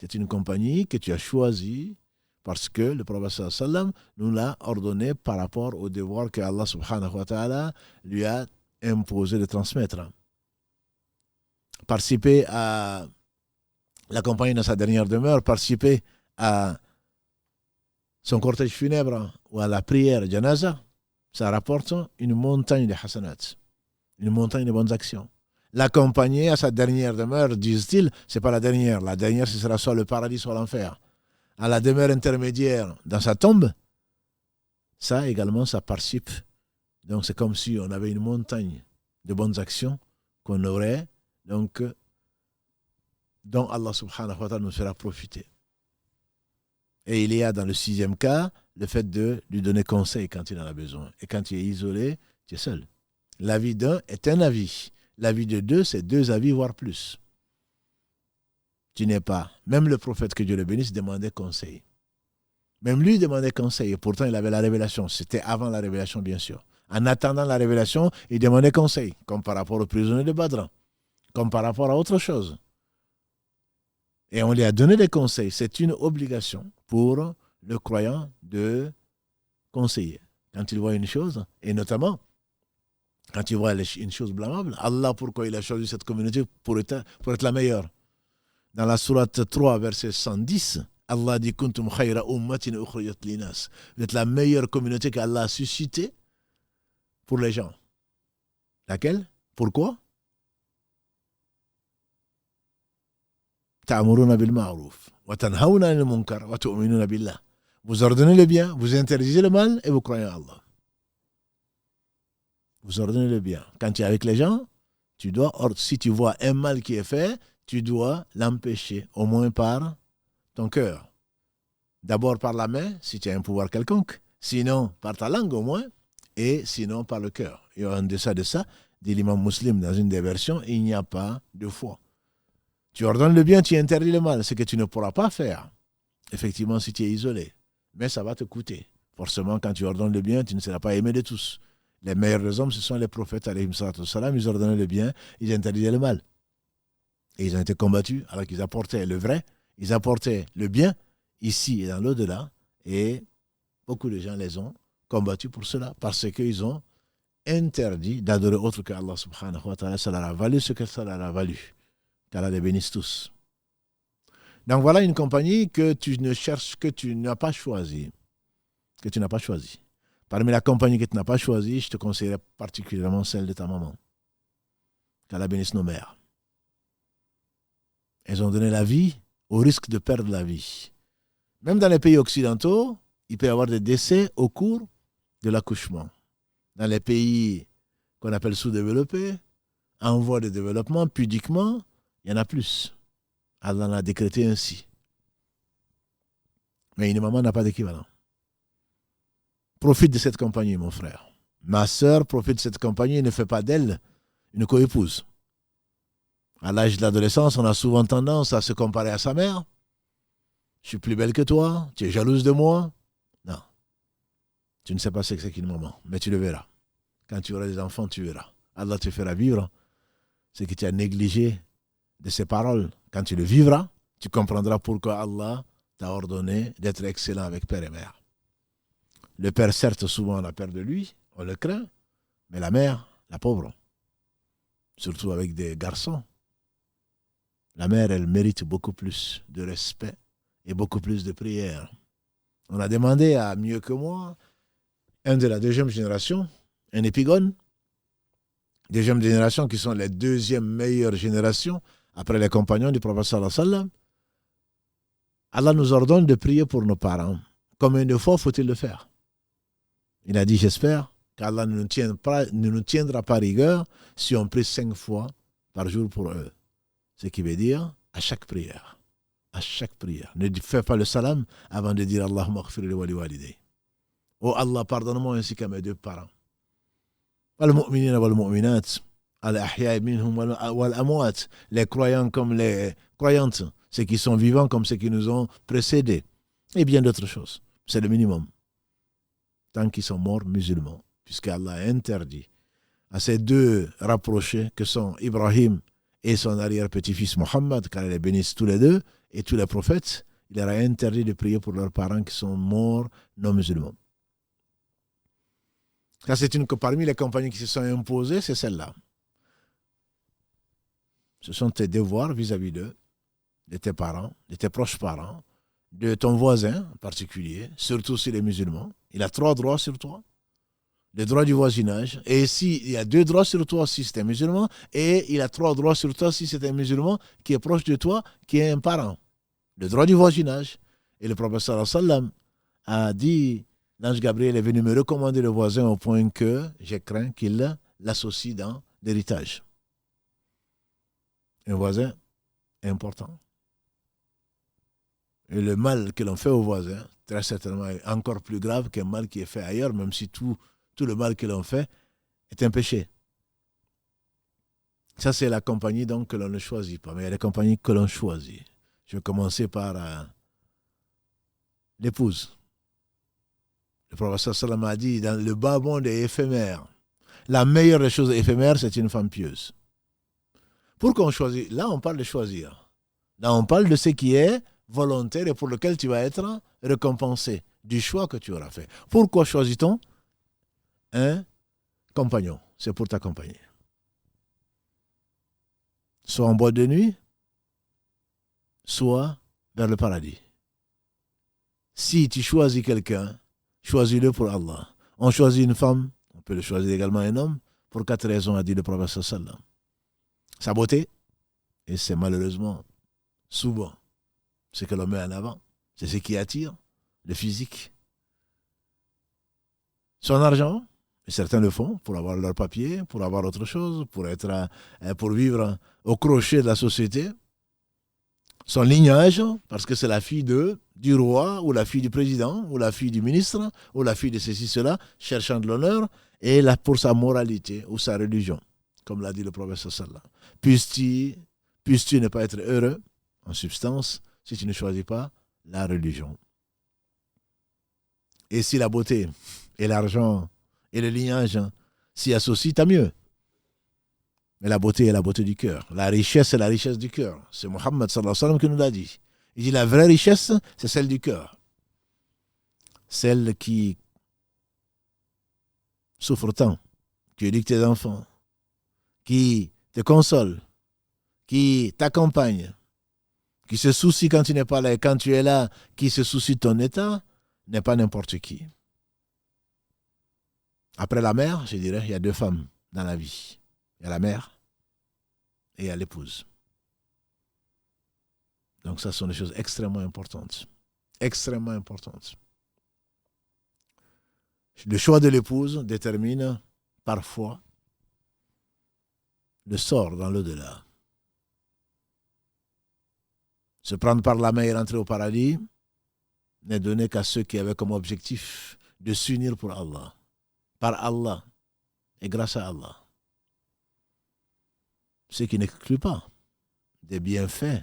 C'est une compagnie que tu as choisie parce que le prophète sallam nous l'a ordonné par rapport au devoir que Allah subhanahu wa ta'ala lui a imposé de transmettre. Participer à la compagnie dans sa dernière demeure, participer à son cortège funèbre ou à la prière janaza, ça rapporte une montagne de hasanat, une montagne de bonnes actions. L'accompagner à sa dernière demeure, disent-ils, c'est pas la dernière. La dernière, ce sera soit le paradis, soit l'enfer. À la demeure intermédiaire, dans sa tombe, ça également, ça participe. Donc c'est comme si on avait une montagne de bonnes actions qu'on aurait, donc, dont Allah subhanahu wa ta'ala nous fera profiter. Et il y a dans le 6e cas, le fait de lui donner conseil quand il en a besoin. Et quand tu es isolé, tu es seul. L'avis d'un est un avis. L'avis de deux, c'est 2 avis, voire plus. Tu n'es pas. Même le prophète, que Dieu le bénisse, demandait conseil. Même lui demandait conseil. Et pourtant, il avait la révélation. C'était avant la révélation, bien sûr. En attendant la révélation, il demandait conseil. Comme par rapport aux prisonniers de Badr. Comme par rapport à autre chose. Et on lui a donné des conseils. C'est une obligation pour le croyant de conseiller. Quand il voit une chose, et notamment quand tu vois une chose blâmable, Allah, pourquoi il a choisi cette communauté pour être la meilleure. Dans la sourate 3, verset 110, Allah dit « Kuntum khayra ummatin ukhrijat linas » Vous êtes la meilleure communauté qu'Allah a suscitée pour les gens. Laquelle? Pourquoi? Ta'muruna bil ma'ruf wa tanhawna 'anil munkar wa tu'minuna billah. Vous ordonnez le bien, vous interdisez le mal et vous croyez en Allah. Vous ordonnez le bien. Quand tu es avec les gens, si tu vois un mal qui est fait, tu dois l'empêcher, au moins par ton cœur. D'abord par la main, si tu as un pouvoir quelconque. Sinon, par ta langue au moins. Et sinon, par le cœur. Et en deçà de ça, dit l'imam Muslim dans une des versions, il n'y a pas de foi. Tu ordonnes le bien, tu interdis le mal. Ce que tu ne pourras pas faire, effectivement, si tu es isolé. Mais ça va te coûter. Forcément, quand tu ordonnes le bien, tu ne seras pas aimé de tous. Les meilleurs des hommes, ce sont les prophètes, alayhim salatu wassalam. Ils ordonnaient le bien, ils interdisaient le mal. Et ils ont été combattus alors qu'ils apportaient le vrai, ils apportaient le bien, ici et dans l'au-delà. Et beaucoup de gens les ont combattus pour cela, parce qu'ils ont interdit d'adorer autre qu'Allah subhanahu wa ta'ala. Ça leur a valu ce que ça leur a valu. Qu'Allah les bénisse tous. Donc voilà une compagnie que tu ne cherches, que tu n'as pas choisie. Que tu n'as pas choisie. Parmi la compagnie que tu n'as pas choisie, je te conseillerais particulièrement celle de ta maman. Qu'Allah bénisse nos mères. Elles ont donné la vie au risque de perdre la vie. Même dans les pays occidentaux, il peut y avoir des décès au cours de l'accouchement. Dans les pays qu'on appelle sous-développés, en voie de développement, pudiquement, il y en a plus. Allah en a décrété ainsi. Mais une maman n'a pas d'équivalent. Profite de cette compagnie, mon frère. Ma sœur profite de cette compagnie et ne fait pas d'elle une coépouse. À l'âge de l'adolescence, on a souvent tendance à se comparer à sa mère. Je suis plus belle que toi, tu es jalouse de moi. Non. Tu ne sais pas ce que c'est qu'une maman, mais tu le verras. Quand tu auras des enfants, tu verras. Allah te fera vivre ce que tu as négligé de ses paroles. Quand tu le vivras, tu comprendras pourquoi Allah t'a ordonné d'être excellent avec père et mère. Le père, certes, souvent on a peur de lui, on le craint, mais la mère, la pauvre, surtout avec des garçons, la mère, elle mérite beaucoup plus de respect et beaucoup plus de prière. On a demandé à mieux que moi, un de la deuxième génération, un épigone, deuxième génération qui sont les deuxièmes meilleures générations après les compagnons du prophète sallallahu alayhi wa sallam. Allah nous ordonne de prier pour nos parents. Combien de fois faut-il le faire? Il a dit, j'espère qu'Allah ne nous tiendra pas rigueur si on prie 5 fois par jour pour eux. Ce qui veut dire à chaque prière. À chaque prière. Ne fais pas le salam avant de dire Allahumma aghfir li wa li walidayya. Oh Allah, pardonne-moi ainsi qu'à mes 2 parents. Wal mu'minina wal mu'minat, al ahya'i minhum wal amwat. Les croyants comme les croyantes, ceux qui sont vivants comme ceux qui nous ont précédés. Et bien d'autres choses. C'est le minimum. Tant qu'ils sont morts musulmans, puisqu'Allah a interdit à ces 2 rapprochés que sont Ibrahim et son arrière-petit-fils Mohammed, car elle les bénisse tous les 2, et tous les prophètes, il leur a interdit de prier pour leurs parents qui sont morts non musulmans. Ça, c'est parmi les compagnies qui se sont imposées, c'est celle-là. Ce sont tes devoirs vis-à-vis d'eux, de tes parents, de tes proches parents, de ton voisin en particulier, surtout s'il est musulman. Il a 3 droits sur toi. Le droit du voisinage. Et il y a 2 droits sur toi si c'est un musulman, et il a 3 droits sur toi si c'est un musulman qui est proche de toi, qui est un parent. Le droit du voisinage. Et le prophète sallallahu alayhi wa sallam a dit, l'ange Gabriel est venu me recommander le voisin au point que j'ai craint qu'il l'associe dans l'héritage. Un voisin est important. Et le mal que l'on fait au voisin, très certainement, est encore plus grave qu'un mal qui est fait ailleurs, même si tout le mal que l'on fait est un péché. Ça, c'est la compagnie donc que l'on ne choisit pas. Mais il y a des compagnies que l'on choisit. Je vais commencer par l'épouse. Le prophète sallam a dit, dans le bas monde est éphémère. La meilleure des choses éphémères, c'est une femme pieuse. Pourquoi on choisit? Là, on parle de choisir. Là, on parle de ce qui est volontaire et pour lequel tu vas être récompensé du choix que tu auras fait. Pourquoi choisit-on un compagnon? C'est pour t'accompagner. Soit en boîte de nuit, soit vers le paradis. Si tu choisis quelqu'un, choisis-le pour Allah. On choisit une femme, on peut le choisir également un homme, pour 4 raisons, a dit le prophète sallam. Sa beauté, et c'est malheureusement souvent ce que l'on met en avant, c'est ce qui attire, le physique. Son argent, et certains le font pour avoir leur papier, pour avoir autre chose, pour vivre au crochet de la société. Son lignage, parce que c'est la fille du roi, ou la fille du président, ou la fille du ministre, ou la fille de ceci, cela, cherchant de l'honneur, et là pour sa moralité ou sa religion, comme l'a dit le prophète sallallahu. Puisses-tu ne pas être heureux, en substance, si tu ne choisis pas la religion. Et si la beauté et l'argent et le lignage s'y associent, tant mieux. Mais la beauté est la beauté du cœur. La richesse est la richesse du cœur. C'est Mohammed sallallahu alayhi wa sallam qui nous l'a dit. Il dit la vraie richesse, c'est celle du cœur. Celle qui souffre tant, qui éduque tes enfants, qui te console, qui t'accompagne, qui se soucie quand tu n'es pas là et quand tu es là, qui se soucie de ton état, n'est pas n'importe qui. Après la mère, je dirais, il y a 2 femmes dans la vie. Il y a la mère et il y a l'épouse. Donc ça, ce sont des choses extrêmement importantes. Extrêmement importantes. Le choix de l'épouse détermine parfois le sort dans l'au-delà. Se prendre par la main et rentrer au paradis n'est donné qu'à ceux qui avaient comme objectif de s'unir pour Allah. Par Allah et grâce à Allah. Ce qui n'exclut pas des bienfaits,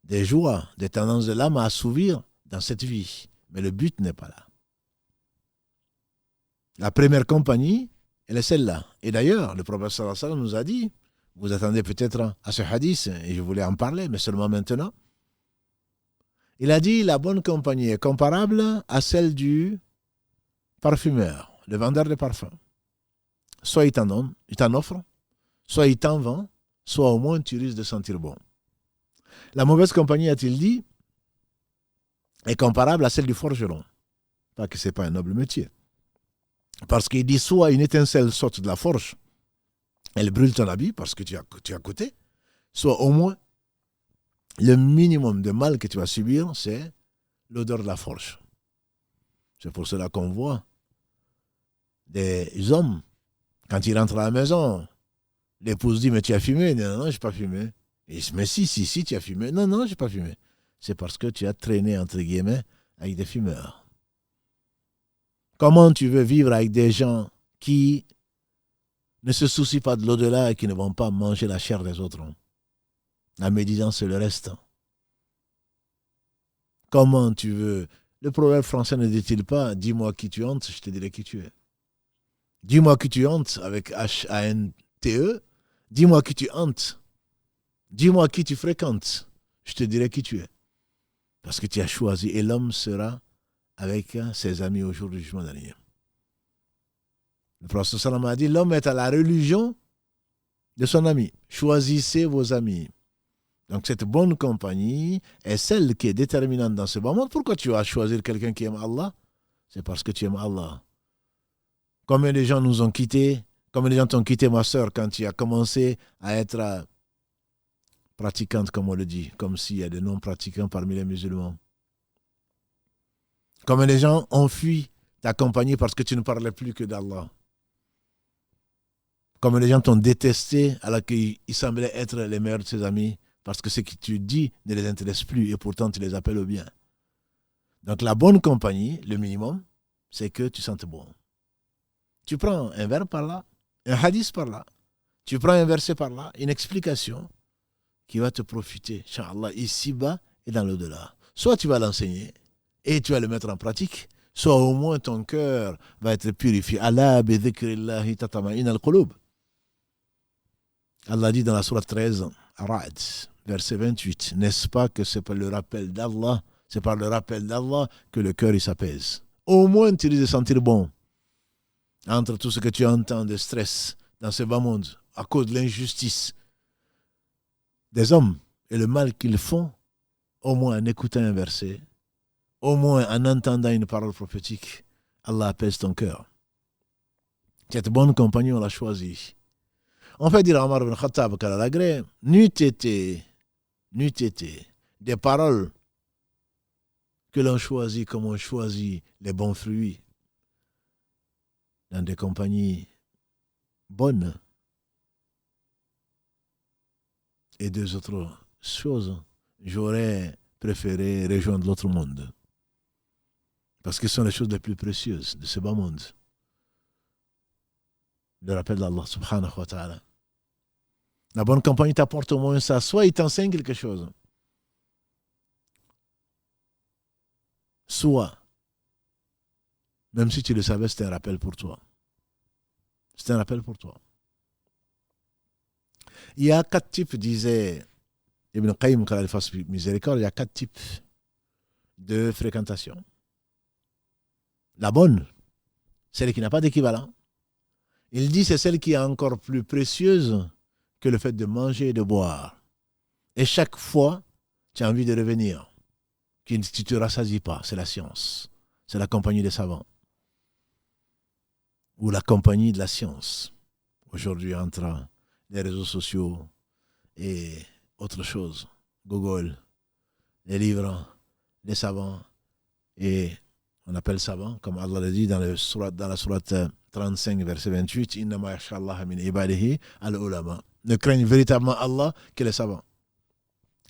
des joies, des tendances de l'âme à assouvir dans cette vie. Mais le but n'est pas là. La première compagnie, elle est celle-là. Et d'ailleurs, le prophète sallallahu alayhi wa sallam nous a dit, vous attendez peut-être à ce hadith, et je voulais en parler, mais seulement maintenant. Il a dit, la bonne compagnie est comparable à celle du parfumeur, le vendeur de parfums. Soit il t'en offre, soit il t'en vend, soit au moins tu risques de sentir bon. La mauvaise compagnie, a-t-il dit, est comparable à celle du forgeron. Pas que ce n'est pas un noble métier. Parce qu'il dit, soit une étincelle saute de la forge, elle brûle ton habit parce que tu es à côté, soit au moins le minimum de mal que tu vas subir, c'est l'odeur de la forge. C'est pour cela qu'on voit des hommes, quand ils rentrent à la maison, l'épouse dit, mais tu as fumé? Non, je n'ai pas fumé. Il dit, mais si, tu as fumé. Non, je n'ai pas fumé. C'est parce que tu as traîné, entre guillemets, avec des fumeurs. Comment tu veux vivre avec des gens qui ne se soucient pas de l'au-delà et qui ne vont pas manger la chair des autres? La médisance, c'est le reste. Comment tu veux... Le proverbe français ne dit-il pas, dis-moi qui tu hantes, je te dirai qui tu es. Dis-moi qui tu hantes, avec H-A-N-T-E. Dis-moi qui tu hantes. Dis-moi qui tu fréquentes. je te dirai qui tu es. Parce que tu as choisi et l'homme sera avec ses amis au jour du jugement dernier. Le prophète sallam a dit, l'homme est à la religion de son ami. Choisissez vos amis. Donc cette bonne compagnie est celle qui est déterminante dans ce bas monde. Pourquoi tu vas choisir quelqu'un qui aime Allah? C'est parce que tu aimes Allah. Combien de gens nous ont quittés? Combien de gens t'ont quitté, ma soeur, quand tu as commencé à être pratiquante, comme on le dit, comme s'il y a des non-pratiquants parmi les musulmans? Combien de gens ont fui ta compagnie parce que tu ne parlais plus que d'Allah? Combien de gens t'ont détesté alors qu'ils semblaient être les meilleurs de ses amis parce que ce que tu dis ne les intéresse plus et pourtant tu les appelles au bien. Donc la bonne compagnie, le minimum, c'est que tu sentes bon. Tu prends un verre par là, un hadith par là, tu prends un verset par là, une explication qui va te profiter, Inch'Allah, ici-bas et dans l'au-delà. Soit tu vas l'enseigner et tu vas le mettre en pratique, soit au moins ton cœur va être purifié. Allah bi dhikrillahi tatama'in al-qulub. Allah dit dans la sourate 13, Ra'd, verset 28, n'est-ce pas que c'est par le rappel d'Allah, c'est par le rappel d'Allah que le cœur il s'apaise. Au moins tu risques de sentir bon. Entre tout ce que tu entends de stress dans ce bas monde, à cause de l'injustice des hommes et le mal qu'ils font, au moins en écoutant un verset, au moins en entendant une parole prophétique, Allah apaise ton cœur. Cette bonne compagnie, on l'a choisie. On peut dire à Omar ibn Khattab qu'à la gré, n'eût été des paroles que l'on choisit comme on choisit les bons fruits dans des compagnies bonnes. Et deux autres choses, j'aurais préféré rejoindre l'autre monde. Parce que ce sont les choses les plus précieuses de ce bas monde. Le rappel d'Allah subhanahu wa ta'ala. La bonne compagnie t'apporte au moins ça. Soit il t'enseigne quelque chose. Soit, même si tu le savais, c'est un rappel pour toi. C'est un rappel pour toi. Il y a 4 types, disait Ibn Qayyim, quand il fasse miséricorde, il y a 4 types de fréquentation. La bonne, celle qui n'a pas d'équivalent. Il dit c'est celle qui est encore plus précieuse que le fait de manger et de boire. Et chaque fois, tu as envie de revenir. Tu ne te rassasies pas, c'est la science. C'est la compagnie des savants. Ou la compagnie de la science. Aujourd'hui, entre les réseaux sociaux et autre chose. Google, les livres, les savants. Et on appelle savants, comme Allah le dit dans la sourate 35, verset 28, Innama yakhshallaha min ibadihi al-ulama. Ne craignent véritablement Allah que les savants.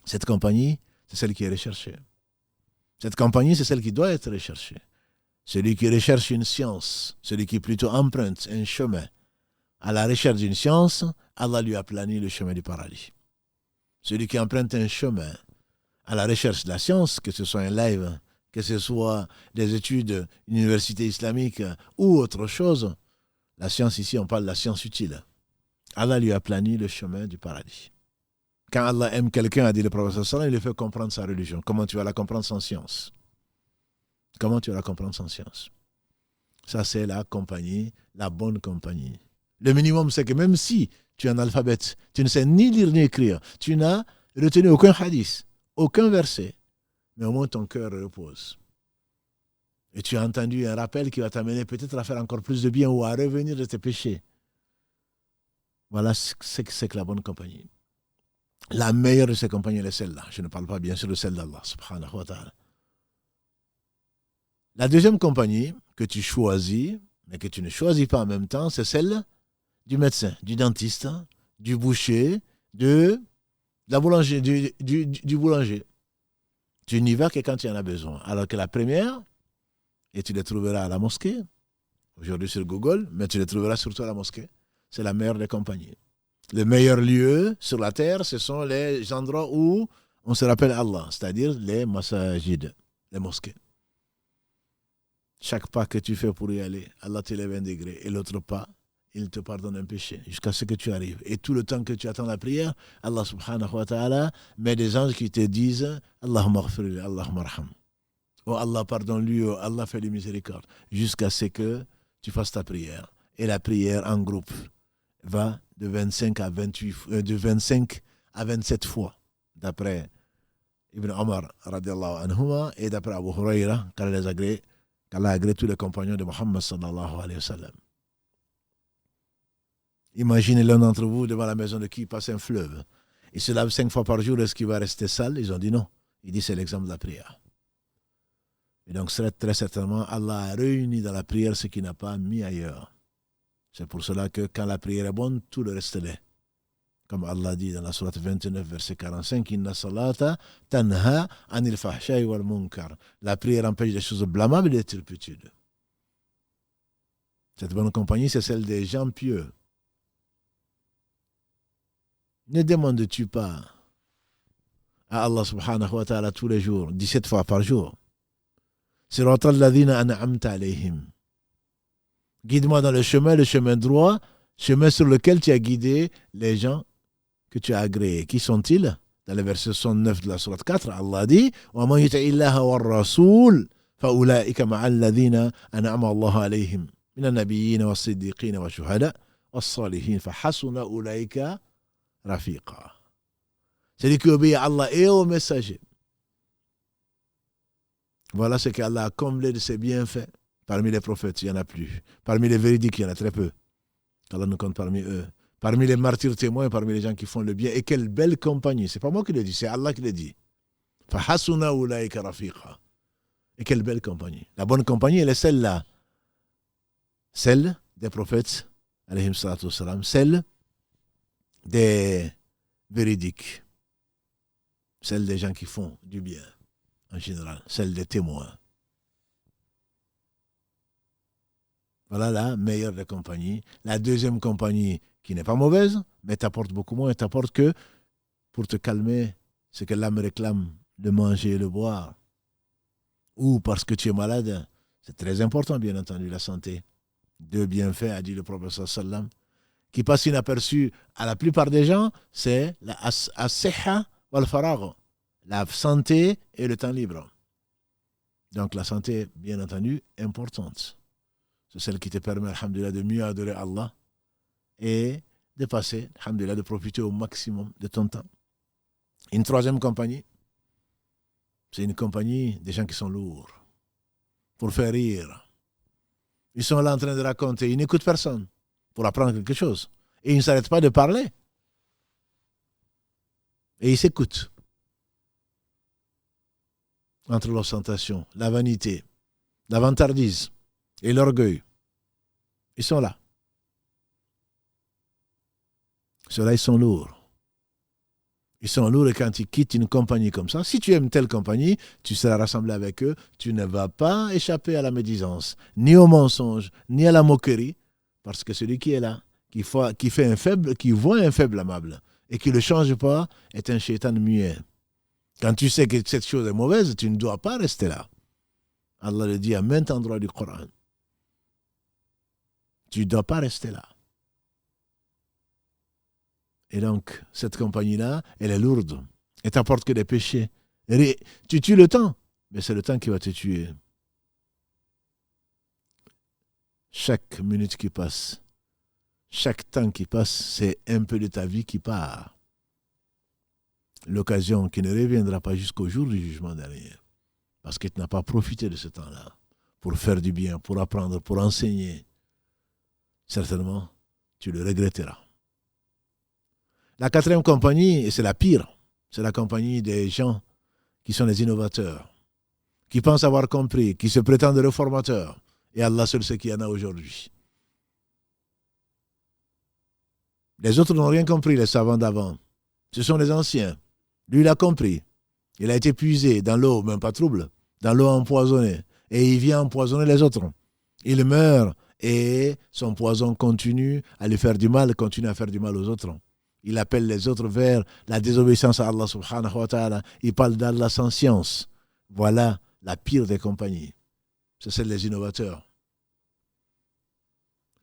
Cette compagnie, c'est celle qui est recherchée. Cette compagnie, c'est celle qui doit être recherchée. Celui qui recherche une science, celui qui plutôt emprunte un chemin à la recherche d'une science, Allah lui a plani le chemin du paradis. Celui qui emprunte un chemin à la recherche de la science, que ce soit un live, que ce soit des études, une université islamique ou autre chose, la science ici, on parle de la science utile. Allah lui a plani le chemin du paradis. Quand Allah aime quelqu'un, a dit le prophète sallallahu alayhi wa sallam, il lui fait comprendre sa religion. Comment tu vas la comprendre sans science? Comment tu vas la comprendre sans science? Ça, c'est la compagnie, la bonne compagnie. Le minimum, c'est que même si tu es un alphabète, tu ne sais ni lire ni écrire, tu n'as retenu aucun hadith, aucun verset, mais au moins ton cœur repose. Et tu as entendu un rappel qui va t'amener peut-être à faire encore plus de bien ou à revenir de tes péchés. Voilà ce que c'est que la bonne compagnie. La meilleure de ces compagnies est celle-là. Je ne parle pas bien sûr de celle d'Allah, subhanahu wa ta'ala. La deuxième compagnie que tu choisis, mais que tu ne choisis pas en même temps, c'est celle du médecin, du dentiste, du boucher, de la boulanger, du boulanger. Tu n'y vas que quand tu en as besoin. Alors que la première, et tu les trouveras à la mosquée, aujourd'hui sur Google, mais tu les trouveras surtout à la mosquée, c'est la meilleure des compagnies. Le meilleur lieu sur la terre, ce sont les endroits où on se rappelle Allah, c'est-à-dire les masajid, les mosquées. Chaque pas que tu fais pour y aller, Allah te lève un degré. Et l'autre pas, il te pardonne un péché jusqu'à ce que tu arrives. Et tout le temps que tu attends la prière, Allah subhanahu wa ta'ala met des anges qui te disent Allahumma ghfirli, Allahumma arham. Oh Allah, pardonne-lui, oh Allah, fais-lui miséricorde. Jusqu'à ce que tu fasses ta prière. Et la prière en groupe va de 25 à 27 fois, d'après Ibn Omar radiallahu anhuma et d'après Abu Huraira, qu'Allah a agréé tous les compagnons de Muhammad sallallahu alayhi wa sallam. Imaginez l'un d'entre vous devant la maison de qui passe un fleuve. Il se lave 5 fois par jour, est-ce qu'il va rester sale? Ils ont dit non. Il dit c'est l'exemple de la prière. Et donc très certainement, Allah a réuni dans la prière ce qu'il n'a pas mis ailleurs. C'est pour cela que quand la prière est bonne, tout le reste l'est. Comme Allah dit dans la sourate 29, verset 45, Inna salata tanha anil fahsha'i wal munkar. La prière empêche des choses blâmables et des turpitudes. Cette bonne compagnie, c'est celle des gens pieux. Ne demandes-tu pas à Allah subhanahu wa ta'ala tous les jours, 17 fois par jour, Siratal ladhina an'amta alayhim. Guide-moi dans le chemin droit, chemin sur lequel tu as guidé les gens que tu as agréés. Qui sont-ils? Dans le verset 69 de la sourate 4, Allah dit وَمَنْ يُطِعِ اللَّهَ وَالرَّسُولَ فَأُولَٰئِكَ مَعَ الَّذِينَ أَنْعَمَ اللَّهُ عَلَيْهِمْ مِنَ النَّبِيِّينَ وَالصِّدِّيقِينَ وَالشُّهَدَاءِ وَالصَّالِحِينَ فَحَسُنَ أُولَٰئِكَ رَفِيقًا. Celui qui obéit à Allah et aux messagers. Voilà ce qu'Allah a comblé de ses bienfaits. Parmi les prophètes, il n'y en a plus. Parmi les véridiques, il y en a très peu. Allah nous compte parmi eux. Parmi les martyrs témoins, parmi les gens qui font le bien. Et quelle belle compagnie. Ce n'est pas moi qui le dis, c'est Allah qui le dit. Fahasuna ulaika rafiqa. Et quelle belle compagnie. La bonne compagnie, elle est celle-là. Celle des prophètes, alayhim salatu wassalam, celle des véridiques. Celle des gens qui font du bien, en général. Celle des témoins. Voilà la meilleure des compagnies. La deuxième compagnie qui n'est pas mauvaise, mais t'apporte beaucoup moins, t'apporte que pour te calmer ce que l'âme réclame, de manger et de boire. Ou parce que tu es malade, c'est très important, bien entendu, la santé. Deux bienfaits, a dit le prophète sallam, qui passe inaperçu à la plupart des gens, c'est la as-sihha wal faragh, la santé et le temps libre. Donc la santé, bien entendu, importante. C'est celle qui te permet, alhamdoulilah, de mieux adorer Allah et de passer, alhamdoulilah, de profiter au maximum de ton temps. Une troisième compagnie, c'est une compagnie des gens qui sont lourds, pour faire rire. Ils sont là en train de raconter, ils n'écoutent personne pour apprendre quelque chose. Et ils ne s'arrêtent pas de parler. Et ils s'écoutent. Entre l'ostentation, la vanité, la vantardise et l'orgueil. Ils sont là. Ceux-là, ils sont lourds. Ils sont lourds et quand ils quittent une compagnie comme ça, si tu aimes telle compagnie, tu seras rassemblé avec eux, tu ne vas pas échapper à la médisance, ni au mensonge, ni à la moquerie, parce que celui qui est là, qui voit un faible amable et qui ne le change pas, est un shaitan muet. Quand tu sais que cette chose est mauvaise, tu ne dois pas rester là. Allah le dit à maintes endroits du Coran. Tu ne dois pas rester là. Et donc, cette compagnie-là, elle est lourde. Elle t'apporte que des péchés. Tu tues le temps, mais c'est le temps qui va te tuer. Chaque minute qui passe, chaque temps qui passe, c'est un peu de ta vie qui part. L'occasion qui ne reviendra pas jusqu'au jour du jugement dernier. Parce que tu n'as pas profité de ce temps-là pour faire du bien, pour apprendre, pour enseigner. Certainement, tu le regretteras. La quatrième compagnie, et c'est la pire, c'est la compagnie des gens qui sont les innovateurs, qui pensent avoir compris, qui se prétendent réformateurs. Et Allah seul sait qu'il y en a aujourd'hui. Les autres n'ont rien compris, les savants d'avant. Ce sont les anciens. Lui, il a compris. Il a été puisé dans l'eau, même pas trouble, dans l'eau empoisonnée. Et il vient empoisonner les autres. Il meurt et son poison continue à lui faire du mal, continue à faire du mal aux autres. Il appelle les autres vers la désobéissance à Allah subhanahu wa ta'ala. Il parle d'Allah sans science. Voilà la pire des compagnies. C'est celle des innovateurs.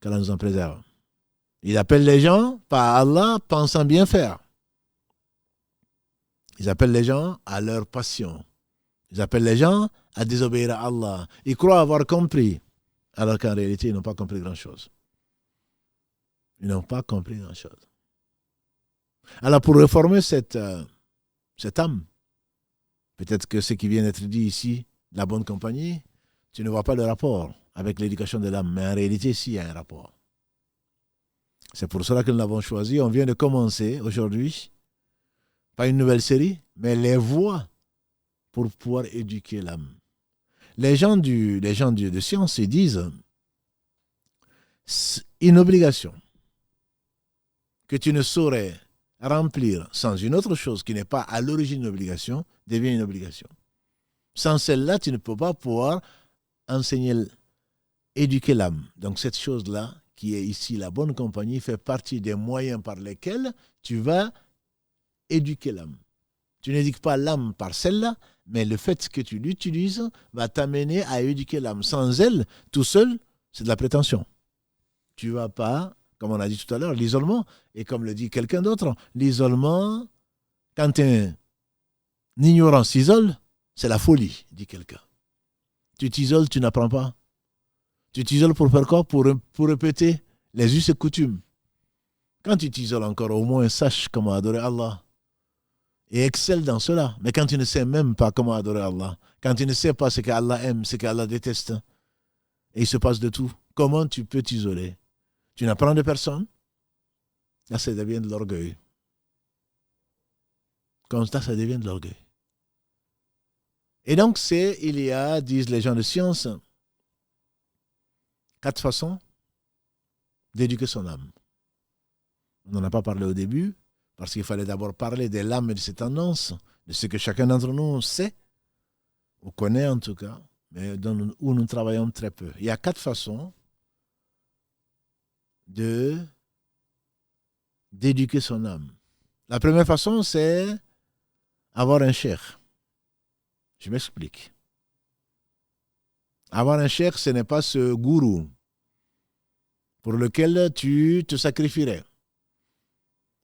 Qu'Allah nous en préserve. Ils appellent les gens par Allah pensant bien faire. Ils appellent les gens à leur passion. Ils appellent les gens à désobéir à Allah. Ils croient avoir compris, alors qu'en réalité, ils n'ont pas compris grand-chose. Ils n'ont pas compris grand-chose. Alors, pour réformer cette âme, peut-être que ce qui vient d'être dit ici, la bonne compagnie, tu ne vois pas le rapport avec l'éducation de l'âme, mais en réalité, si, il y a un rapport. C'est pour cela que nous l'avons choisi. On vient de commencer aujourd'hui, pas une nouvelle série, mais les voies pour pouvoir éduquer l'âme. Les gens de science, ils disent une obligation que tu ne saurais remplir sans une autre chose qui n'est pas à l'origine d'une obligation, devient une obligation. Sans celle-là, tu ne peux pas pouvoir enseigner, éduquer l'âme. Donc cette chose-là, qui est ici la bonne compagnie, fait partie des moyens par lesquels tu vas éduquer l'âme. Tu n'éduques pas l'âme par celle-là, mais le fait que tu l'utilises va t'amener à éduquer l'âme. Sans elle, tout seul, c'est de la prétention. Tu ne vas pas, comme on a dit tout à l'heure, l'isolement, et comme le dit quelqu'un d'autre, l'isolement, quand un ignorant s'isole, c'est la folie, dit quelqu'un. Tu t'isoles, tu n'apprends pas. Tu t'isoles pour faire quoi? Pour répéter les us et coutumes. Quand tu t'isoles encore, au moins sache comment adorer Allah. Et excelle dans cela. Mais quand tu ne sais même pas comment adorer Allah, quand tu ne sais pas ce qu'Allah aime, ce qu'Allah déteste, et il se passe de tout, comment tu peux t'isoler? Tu n'apprends de personne. Là, ça devient de l'orgueil. Comme ça devient de l'orgueil. Et donc, il y a, disent les gens de science, 4 façons d'éduquer son âme. On n'en a pas parlé au début, parce qu'il fallait d'abord parler de l'âme et de ses tendances, de ce que chacun d'entre nous sait, ou connaît en tout cas, mais où nous travaillons très peu. Il y a 4 façons d'éduquer son âme. La première façon, c'est avoir un cheikh. Je m'explique. Avoir un cheikh, ce n'est pas ce gourou pour lequel tu te sacrifierais.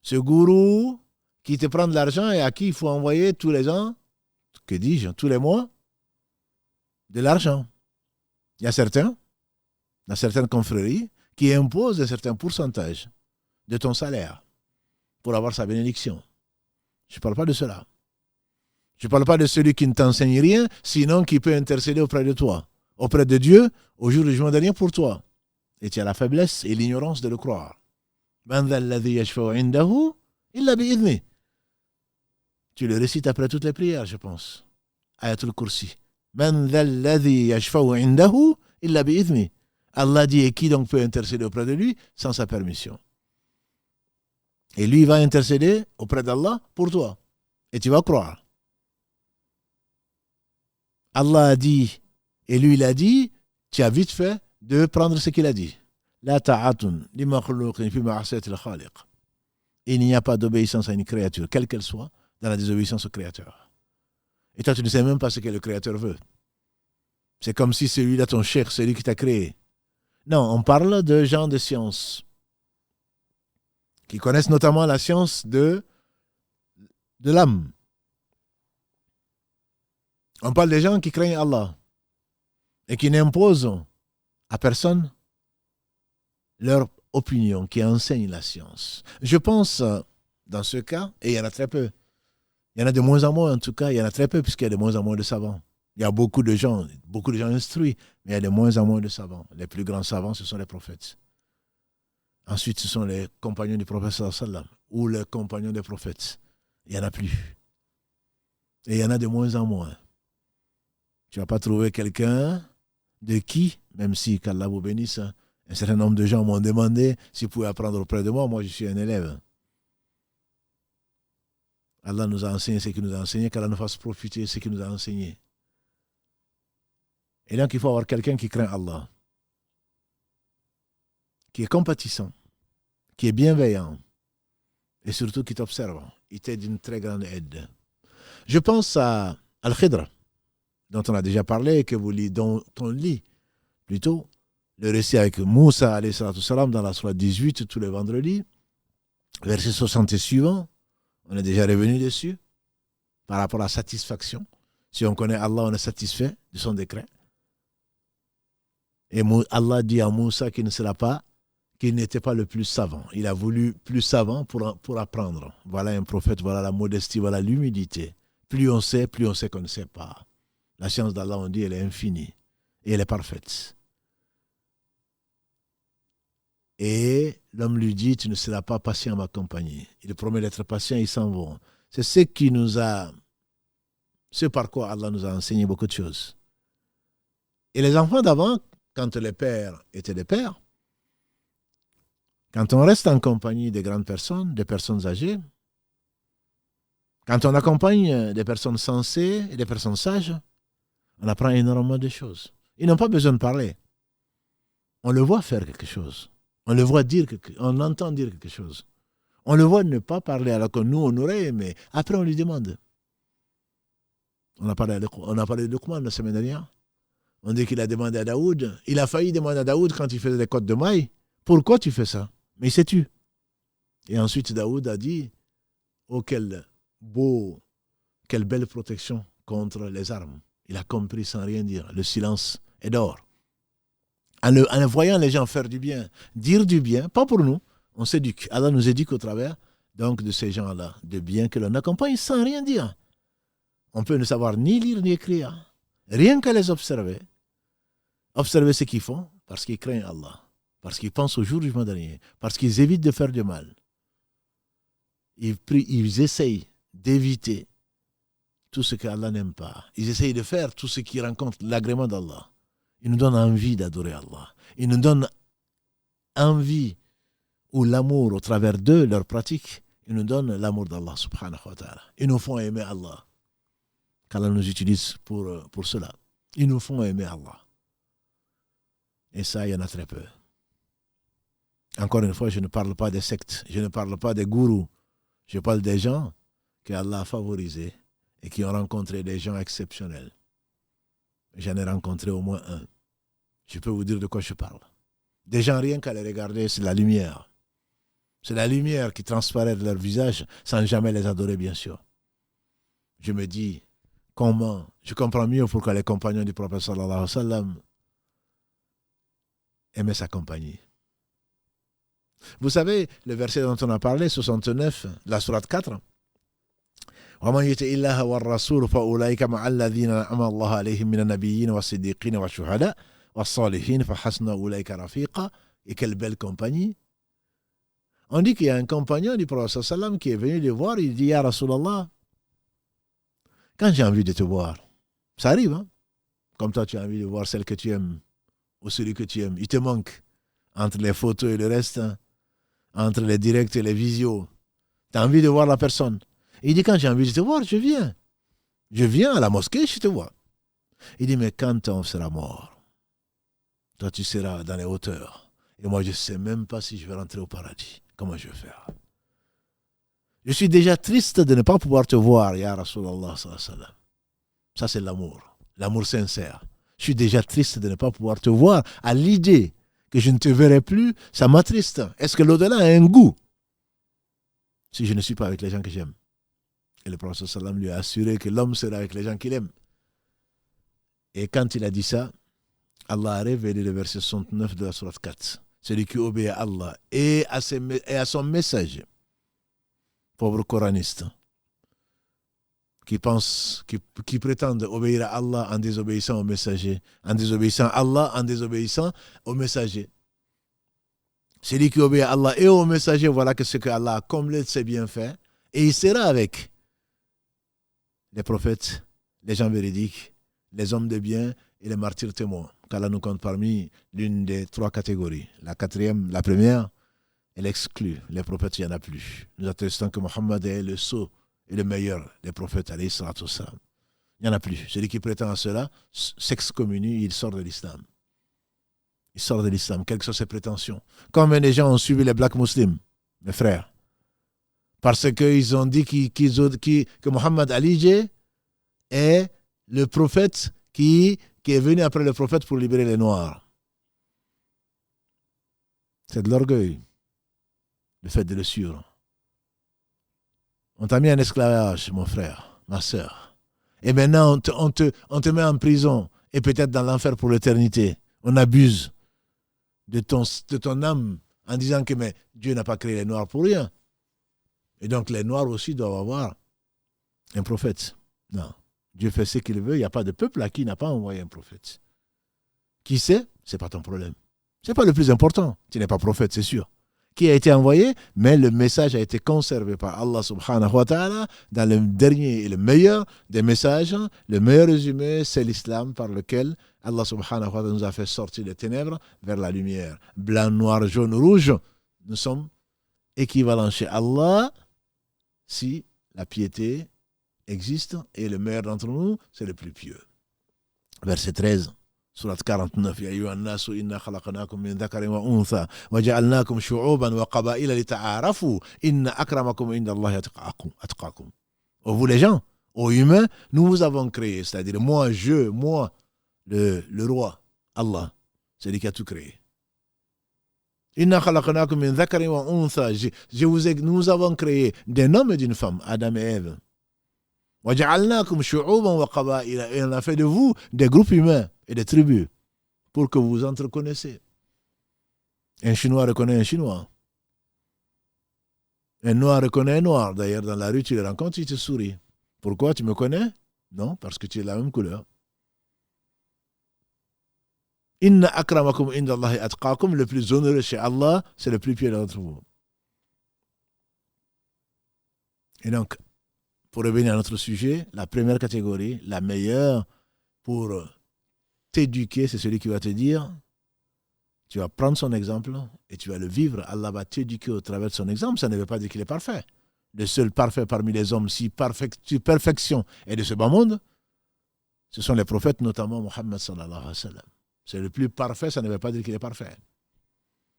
Ce gourou qui te prend de l'argent et à qui il faut envoyer tous les ans, que dis-je, tous les mois, de l'argent. Il y a certains, dans certaines confréries, qui imposent un certain pourcentage de ton salaire pour avoir sa bénédiction. Je ne parle pas de cela. Je ne parle pas de celui qui ne t'enseigne rien, sinon qui peut intercéder auprès de toi, auprès de Dieu, au jour du jugement dernier pour toi. Et tu as la faiblesse et l'ignorance de le croire. Tu le récites après toutes les prières, je pense. Ayatul Kursi. Allah dit, et qui donc peut intercéder auprès de lui sans sa permission? Et lui va intercéder auprès d'Allah pour toi. Et tu vas croire. Allah a dit, et lui il a dit, tu as vite fait de prendre ce qu'il a dit. La ta'atun li makhluqin fi ma'asiyatil khaliq. Il n'y a pas d'obéissance à une créature, quelle qu'elle soit, dans la désobéissance au Créateur. Et toi, tu ne sais même pas ce que le Créateur veut. C'est comme si celui-là, ton cheikh, celui qui t'a créé. Non, on parle de gens de science, qui connaissent notamment la science de l'âme. On parle des gens qui craignent Allah et qui n'imposent à personne leur opinion, qui enseignent la science. Je pense, dans ce cas, et il y en a très peu, il y en a de moins en moins en tout cas, il y en a très peu puisqu'il y a de moins en moins de savants. Il y a beaucoup de gens instruits, mais il y a de moins en moins de savants. Les plus grands savants, ce sont les prophètes. Ensuite, ce sont les compagnons du prophète sallam ou les compagnons des prophètes. Il n'y en a plus. Et il y en a de moins en moins. Tu ne vas pas trouver quelqu'un de qui, même si, qu'Allah vous bénisse, un certain nombre de gens m'ont demandé s'ils pouvaient apprendre auprès de moi. Moi, je suis un élève. Allah nous a enseigné ce qu'il nous a enseigné, qu'Allah nous fasse profiter de ce qu'il nous a enseigné. Et donc, il faut avoir quelqu'un qui craint Allah, qui est compatissant, qui est bienveillant, et surtout qui t'observe. Il t'est d'une très grande aide. Je pense à Al-Khidr, dont on a déjà parlé, dont on lit plutôt le récit avec Moussa alayhi salatu salam dans la sourate 18 tous les vendredis, verset 60 et suivant, on est déjà revenu dessus, par rapport à la satisfaction. Si on connaît Allah, on est satisfait de son décret. Et Allah dit à Moussa qu'il n'était pas le plus savant. Il a voulu plus savant pour apprendre. Voilà un prophète, voilà la modestie, voilà l'humilité. Plus on sait qu'on ne sait pas. La science d'Allah, on dit, elle est infinie et elle est parfaite. Et l'homme lui dit, tu ne seras pas patient à ma compagnie. Il promet d'être patient, ils s'en vont. C'est ce par quoi Allah nous a enseigné beaucoup de choses. Et les enfants d'avant, quand les pères étaient des pères, quand on reste en compagnie des grandes personnes, des personnes âgées, quand on accompagne des personnes sensées et des personnes sages, on apprend énormément de choses. Ils n'ont pas besoin de parler. On le voit faire quelque chose. On le voit on entend dire quelque chose. On le voit ne pas parler alors que nous, on aurait aimé. Après, on lui demande. On a parlé de Luqman la semaine dernière. On dit qu'il a demandé à Daoud. Il a failli demander à Daoud quand il faisait des côtes de mailles. Pourquoi tu fais ça? Mais il s'est tu. Et ensuite, Daoud a dit, oh, quelle belle protection contre les armes. Il a compris sans rien dire. Le silence est d'or. En voyant les gens faire du bien, dire du bien, pas pour nous, on s'éduque. Allah nous éduque au travers donc de ces gens-là, de bien que l'on accompagne sans rien dire. On peut ne savoir ni lire ni écrire, rien qu'à les observer. Observer ce qu'ils font parce qu'ils craignent Allah, parce qu'ils pensent au jour du jugement dernier, parce qu'ils évitent de faire du mal. Ils essayent d'éviter tout ce qu'Allah n'aime pas. Ils essayent de faire tout ce qui rencontre l'agrément d'Allah. Ils nous donnent envie d'adorer Allah. Ils nous donnent envie ou l'amour au travers d'eux, leur pratique. Ils nous donnent l'amour d'Allah subhanahu wa ta'ala. Ils nous font aimer Allah. Qu'Allah nous utilise pour cela. Ils nous font aimer Allah. Et ça, il y en a très peu. Encore une fois, je ne parle pas des sectes. Je ne parle pas des gourous. Je parle des gens qu'Allah a favorisés et qui ont rencontré des gens exceptionnels. J'en ai rencontré au moins un. Je peux vous dire de quoi je parle. Des gens, rien qu'à les regarder, c'est la lumière. C'est la lumière qui transparaît de leur visage sans jamais les adorer, bien sûr. Je me dis, comment? Je comprends mieux pourquoi les compagnons du prophète sallallahu alayhi wa sallam aimaient sa compagnie. Vous savez, le verset dont on a parlé, 69, la sourate 4, ومن يطع الله والرسول فأولئك مع الذين أنعم الله عليهم من النبيين والصديقين والشهداء والصالحين فحسن أولئك رفيقا. Et quelle belle compagnie. On dit qu'il y a un compagnon du prophète sallam qui est venu le voir, il dit, Ya Rasulallah, quand j'ai envie de te voir, ça arrive, hein? Comme toi tu as envie de voir celle que tu aimes ou celui que tu aimes, il te manque entre les photos et le reste, hein? Entre les directs et les visios, tu as envie de voir la personne. Il dit, quand j'ai envie de te voir, je viens. Je viens à la mosquée, je te vois. Il dit, mais quand on sera mort, toi tu seras dans les hauteurs. Et moi, je ne sais même pas si je vais rentrer au paradis. Comment je vais faire? Je suis déjà triste de ne pas pouvoir te voir, Ya Rasulallah. Ça, c'est l'amour. L'amour sincère. Je suis déjà triste de ne pas pouvoir te voir. À l'idée que je ne te verrai plus, ça m'attriste. Est-ce que l'au-delà a un goût si je ne suis pas avec les gens que j'aime? Et le prophète sallam lui a assuré que l'homme sera avec les gens qu'il aime. Et quand il a dit ça, Allah a révélé le verset 69 de la sourate 4. Celui qui obéit à Allah et à son messager. Pauvre coraniste. Qui prétendent obéir à Allah en désobéissant au messager. En désobéissant à Allah, en désobéissant au messager. Celui qui obéit à Allah et au messager, voilà que ce que Allah a comblé de ses bienfaits. Et il sera avec les prophètes, les gens véridiques, les hommes de bien et les martyrs témoins. Qu'Allah nous compte parmi l'une des trois catégories. La quatrième, la première, elle exclut. Les prophètes, il n'y en a plus. Nous attestons que Mohammed est le sceau et le meilleur des prophètes, alayhi salatu wassalam. Il n'y en a plus. Celui qui prétend à cela s'excommunie, il sort de l'islam. Il sort de l'islam, quelles que soient ses prétentions. Combien de gens ont suivi les Black Muslims, mes frères? Parce qu'ils ont dit que Mohammed Ali est le prophète qui est venu après le prophète pour libérer les Noirs. C'est de l'orgueil, le fait de le suivre. On t'a mis en esclavage, mon frère, ma soeur. Et maintenant, on te met en prison et peut-être dans l'enfer pour l'éternité. On abuse de ton âme en disant que mais Dieu n'a pas créé les Noirs pour rien. Et donc les Noirs aussi doivent avoir un prophète. Non. Dieu fait ce qu'il veut. Il n'y a pas de peuple à qui il n'a pas envoyé un prophète. Qui sait? Ce n'est pas ton problème. Ce n'est pas le plus important. Tu n'es pas prophète, c'est sûr. Qui a été envoyé, mais le message a été conservé par Allah subhanahu wa ta'ala dans le dernier et le meilleur des messages. Le meilleur résumé, c'est l'islam par lequel Allah subhanahu wa ta'ala nous a fait sortir des ténèbres vers la lumière. Blanc, noir, jaune, rouge, nous sommes équivalents chez Allah si la piété existe et le meilleur d'entre nous, c'est le plus pieux. Verset 13. Surat 49, Ya ayyuhan nasu inna khalaqnakum min dhakarin wa untha wa ja'alnakum shu'uban wa qaba'ila lita'arafu inna akramakum inda Allahi atqakum. Oh vous les gens, ô humains, nous vous avons créé, c'est-à-dire moi, le roi, Allah, c'est lui qui a tout créé. Inna khalaqnakum min dhakarin wa untha, nous avons créé d'un homme et d'une femme, Adam et Ève. Wa ja'alnakum shu'uban wa qaba'ila, et on a fait de vous des groupes humains et des tribus, pour que vous vous entreconnaissiez. Un Chinois reconnaît un Chinois. Un Noir reconnaît un Noir. D'ailleurs, dans la rue, tu le rencontres, il te sourit. Pourquoi? Tu me connais? Non, parce que tu es de la même couleur. Inna akramakum inda Allahi atqakum, le plus honoreux chez Allah, c'est le plus pieux d'entre vous. Et donc, pour revenir à notre sujet, la première catégorie, la meilleure pour t'éduquer, c'est celui qui va te dire, tu vas prendre son exemple et tu vas le vivre. Allah va t'éduquer au travers de son exemple. Ça ne veut pas dire qu'il est parfait. Le seul parfait parmi les hommes, si perfection est de ce bas monde, ce sont les prophètes, notamment Mohammed sallallahu alayhi wa sallam. C'est le plus parfait, ça ne veut pas dire qu'il est parfait.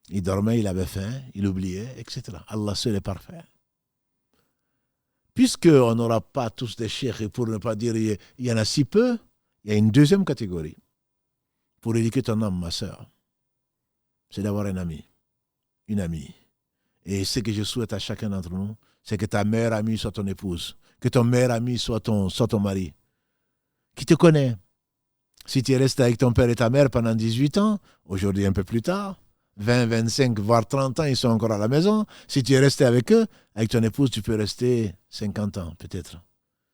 Il dormait, il avait faim, il oubliait, etc. Allah seul est parfait. Puisqu'on n'aura pas tous des cheikhs, et pour ne pas dire il y en a si peu, il y a une deuxième catégorie. Pour éduquer ton âme, ma soeur, c'est d'avoir un ami, une amie. Et ce que je souhaite à chacun d'entre nous, c'est que ta meilleure amie soit ton épouse, que ton meilleur ami soit ton mari, qui te connaît. Si tu es resté avec ton père et ta mère pendant 18 ans, aujourd'hui un peu plus tard, 20, 25, voire 30 ans, ils sont encore à la maison. Si tu es resté avec eux, avec ton épouse, tu peux rester 50 ans peut-être.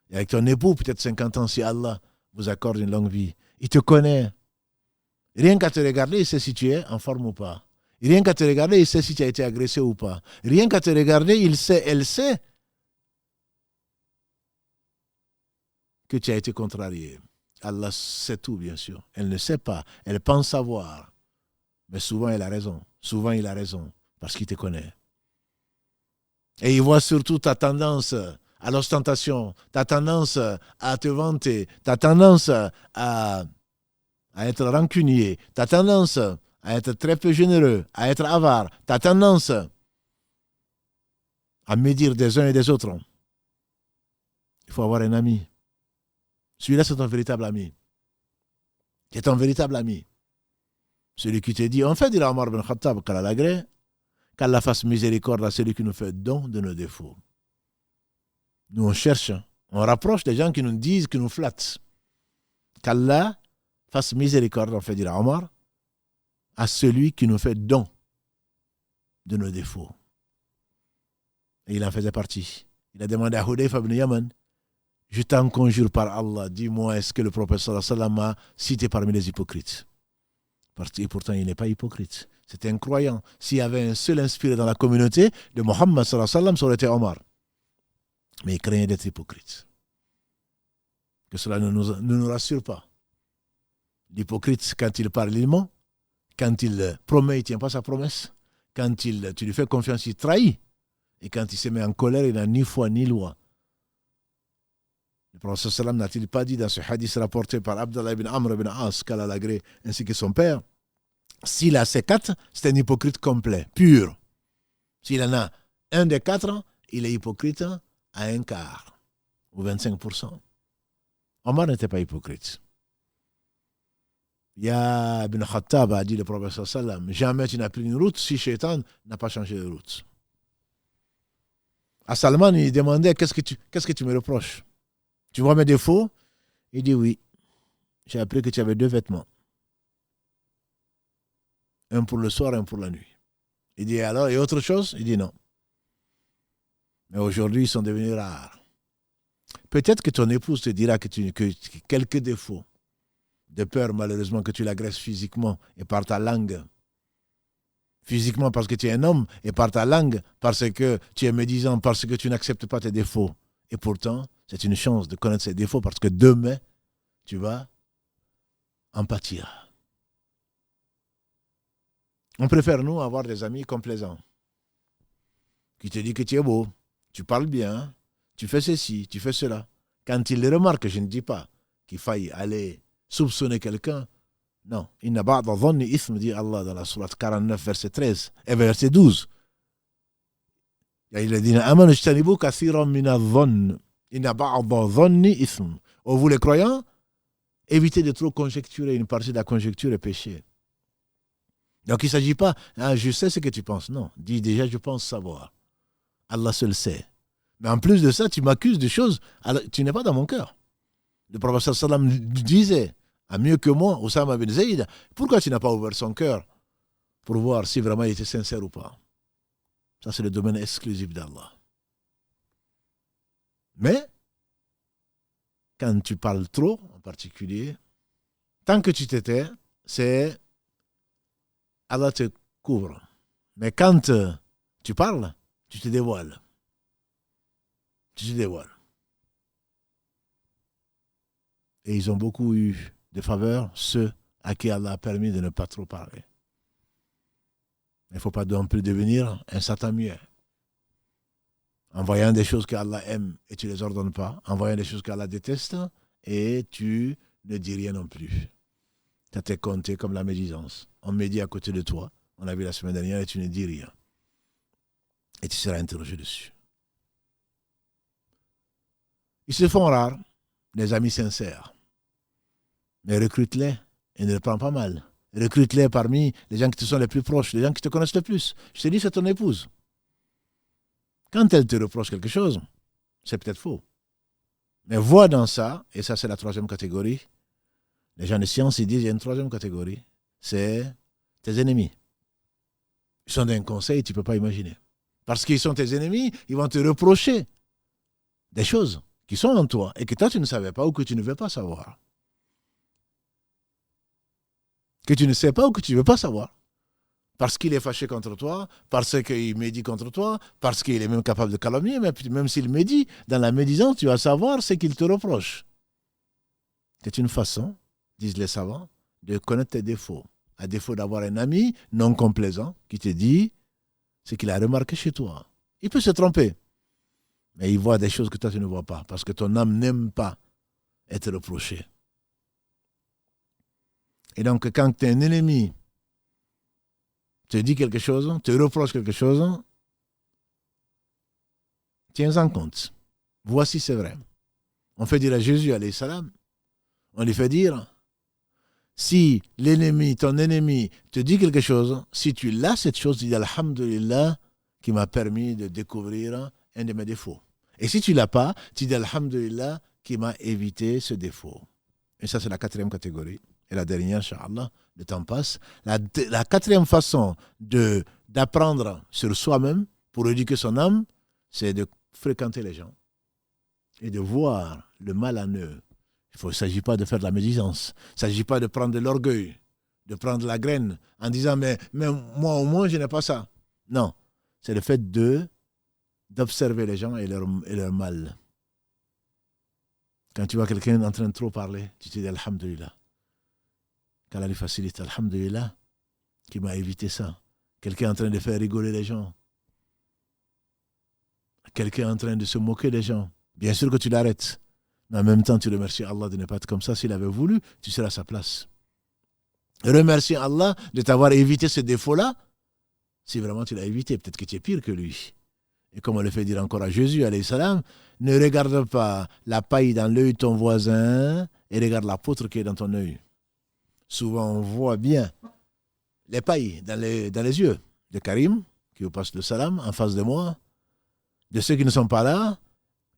Et avec ton époux, peut-être 50 ans si Allah vous accorde une longue vie. Il te connaît. Rien qu'à te regarder, il sait si tu es en forme ou pas. Rien qu'à te regarder, il sait si tu as été agressé ou pas. Rien qu'à te regarder, il sait, elle sait que tu as été contrarié. Allah sait tout, bien sûr. Elle ne sait pas. Elle pense savoir. Mais souvent, elle a raison. Souvent, il a raison. Parce qu'il te connaît. Et il voit surtout ta tendance à l'ostentation, ta tendance à te vanter, ta tendance à être rancunier, ta tendance à être très peu généreux, à être avare, ta tendance à médire des uns et des autres. Il faut avoir un ami. Celui-là, c'est ton véritable ami. C'est ton véritable ami. Celui qui te dit, en fait, il a Omar ben Khattab, qu'Allah fasse miséricorde à celui qui nous fait don de nos défauts. Nous, on cherche, on rapproche des gens qui nous disent, qui nous flattent. Qu'Allah fasse miséricorde, on fait dire à Omar, à celui qui nous fait don de nos défauts. Et il en faisait partie. Il a demandé à Hudayfa ibn Yaman, je t'en conjure par Allah, dis-moi, est-ce que le prophète sallallahu alayhi wa sallam m'a cité parmi les hypocrites? Parce que pourtant, il n'est pas hypocrite. C'était un croyant. S'il y avait un seul inspiré dans la communauté de Mohammed sallallahu alayhi wa sallam, ça aurait été Omar. Mais il craignait d'être hypocrite. Que cela ne nous rassure pas. L'hypocrite, quand il parle, il ment. Quand il promet, il ne tient pas sa promesse. Quand tu lui fais confiance, il trahit. Et quand il se met en colère, il n'a ni foi ni loi. Le prophète sallam n'a-t-il pas dit dans ce hadith rapporté par Abdallah ibn Amr ibn As, qu'Allah l'agré, ainsi que son père, s'il a ces quatre, c'est un hypocrite complet, pur. S'il en a un des quatre, il est hypocrite à un quart, ou 25%. Omar n'était pas hypocrite. Ya Ibn Khattab a dit le prophète sallam, jamais tu n'as pris une route si Shaitan n'a pas changé de route. À Salman, il demandait qu'est-ce que tu me reproches? Tu vois mes défauts? Il dit oui. J'ai appris que tu avais 2 vêtements. Un pour le soir, un pour la nuit. Il dit alors, et autre chose? Il dit non. Mais aujourd'hui, ils sont devenus rares. Peut-être que ton épouse te dira que quelques défauts, de peur malheureusement que tu l'agresses physiquement et par ta langue. Physiquement parce que tu es un homme et par ta langue parce que tu es médisant, parce que tu n'acceptes pas tes défauts. Et pourtant, c'est une chance de connaître ses défauts parce que demain, tu vas en pâtir. On préfère, nous, avoir des amis complaisants qui te disent que tu es beau, tu parles bien, tu fais ceci, tu fais cela. Quand ils le remarquent, je ne dis pas qu'il faille aller soupçonner quelqu'un. Non. Inna ba'da dhanni ithm, dit Allah dans la sourate 49, verset 13 et verset 12. Ya'illadina amanu ijtanibu kathiran mina dhann. Inna ba'da dhanni ithm. Oh, vous les croyants, évitez de trop conjecturer. Une partie de la conjecture est péché. Donc il ne s'agit pas, je sais ce que tu penses. Non, dis déjà, je pense savoir. Allah seul sait. Mais en plus de ça, tu m'accuses de choses, tu n'es pas dans mon cœur. Le prophète sallam disait, à mieux que moi, Oussama bin Zayd, pourquoi tu n'as pas ouvert son cœur pour voir si vraiment il était sincère ou pas? Ça, c'est le domaine exclusif d'Allah. Mais, quand tu parles trop, en particulier, tant que tu t'étais, c'est Allah te couvre. Mais quand tu parles, tu te dévoiles. Tu te dévoiles. Et ils ont beaucoup eu de faveurs, ceux à qui Allah a permis de ne pas trop parler. Il ne faut pas non plus devenir un Satan muet. En voyant des choses qu'Allah aime et tu ne les ordonnes pas, en voyant des choses qu'Allah déteste et tu ne dis rien non plus. Ça t'est compté comme la médisance. On médit à côté de toi, on l'a vu la semaine dernière, et tu ne dis rien. Et tu seras interrogé dessus. Ils se font rares, les amis sincères. Mais recrute-les et ne les prends pas mal. Recrute-les parmi les gens qui te sont les plus proches, les gens qui te connaissent le plus. Je te dis, c'est ton épouse. Quand elle te reproche quelque chose, c'est peut-être faux. Mais vois dans ça, et ça c'est la 3e catégorie, les gens de science, ils disent, il y a une 3e catégorie, c'est tes ennemis. Ils sont d'un conseil, tu ne peux pas imaginer. Parce qu'ils sont tes ennemis, ils vont te reprocher des choses qui sont en toi et que toi tu ne savais pas ou que tu ne veux pas savoir. Que tu ne sais pas ou que tu ne veux pas savoir. Parce qu'il est fâché contre toi, parce qu'il médit contre toi, parce qu'il est même capable de calomnier, même s'il médit, dans la médisance, tu vas savoir ce qu'il te reproche. C'est une façon, disent les savants, de connaître tes défauts. À défaut d'avoir un ami non complaisant qui te dit ce qu'il a remarqué chez toi. Il peut se tromper, mais il voit des choses que toi tu ne vois pas, parce que ton âme n'aime pas être reprochée. Et donc, quand un ennemi te dit quelque chose, te reproche quelque chose, tiens-en compte. Voici, c'est vrai. On fait dire à Jésus, alayhi salam, on lui fait dire, si ton ennemi te dit quelque chose, si tu l'as cette chose, dis alhamdulillah qui m'a permis de découvrir un de mes défauts. Et si tu ne l'as pas, tu dis alhamdulillah qui m'a évité ce défaut. Et ça, c'est la 4e catégorie. Et la dernière, Inch'Allah, le temps passe. La 4e façon d'apprendre sur soi-même pour éduquer son âme, c'est de fréquenter les gens et de voir le mal en eux. Il ne s'agit pas de faire de la médisance. Il ne s'agit pas de prendre de l'orgueil, de prendre la graine en disant mais moi au moins je n'ai pas ça. Non, c'est le fait d'observer les gens et leur mal. Quand tu vois quelqu'un en train de trop parler, tu te dis alhamdulillah. Qu'Allah lui facilite, alhamdulillah, qui m'a évité ça. Quelqu'un en train de faire rigoler les gens. Quelqu'un en train de se moquer des gens. Bien sûr que tu l'arrêtes. Mais en même temps, tu remercies Allah de ne pas être comme ça. S'il avait voulu, tu serais à sa place. Remercie Allah de t'avoir évité ce défaut-là. Si vraiment tu l'as évité, peut-être que tu es pire que lui. Et comme on le fait dire encore à Jésus, alayhi salam, ne regarde pas la paille dans l'œil de ton voisin et regarde l'apôtre qui est dans ton œil. Souvent, on voit bien les pailles dans les yeux de Karim, qui vous passe le salam en face de moi, de ceux qui ne sont pas là.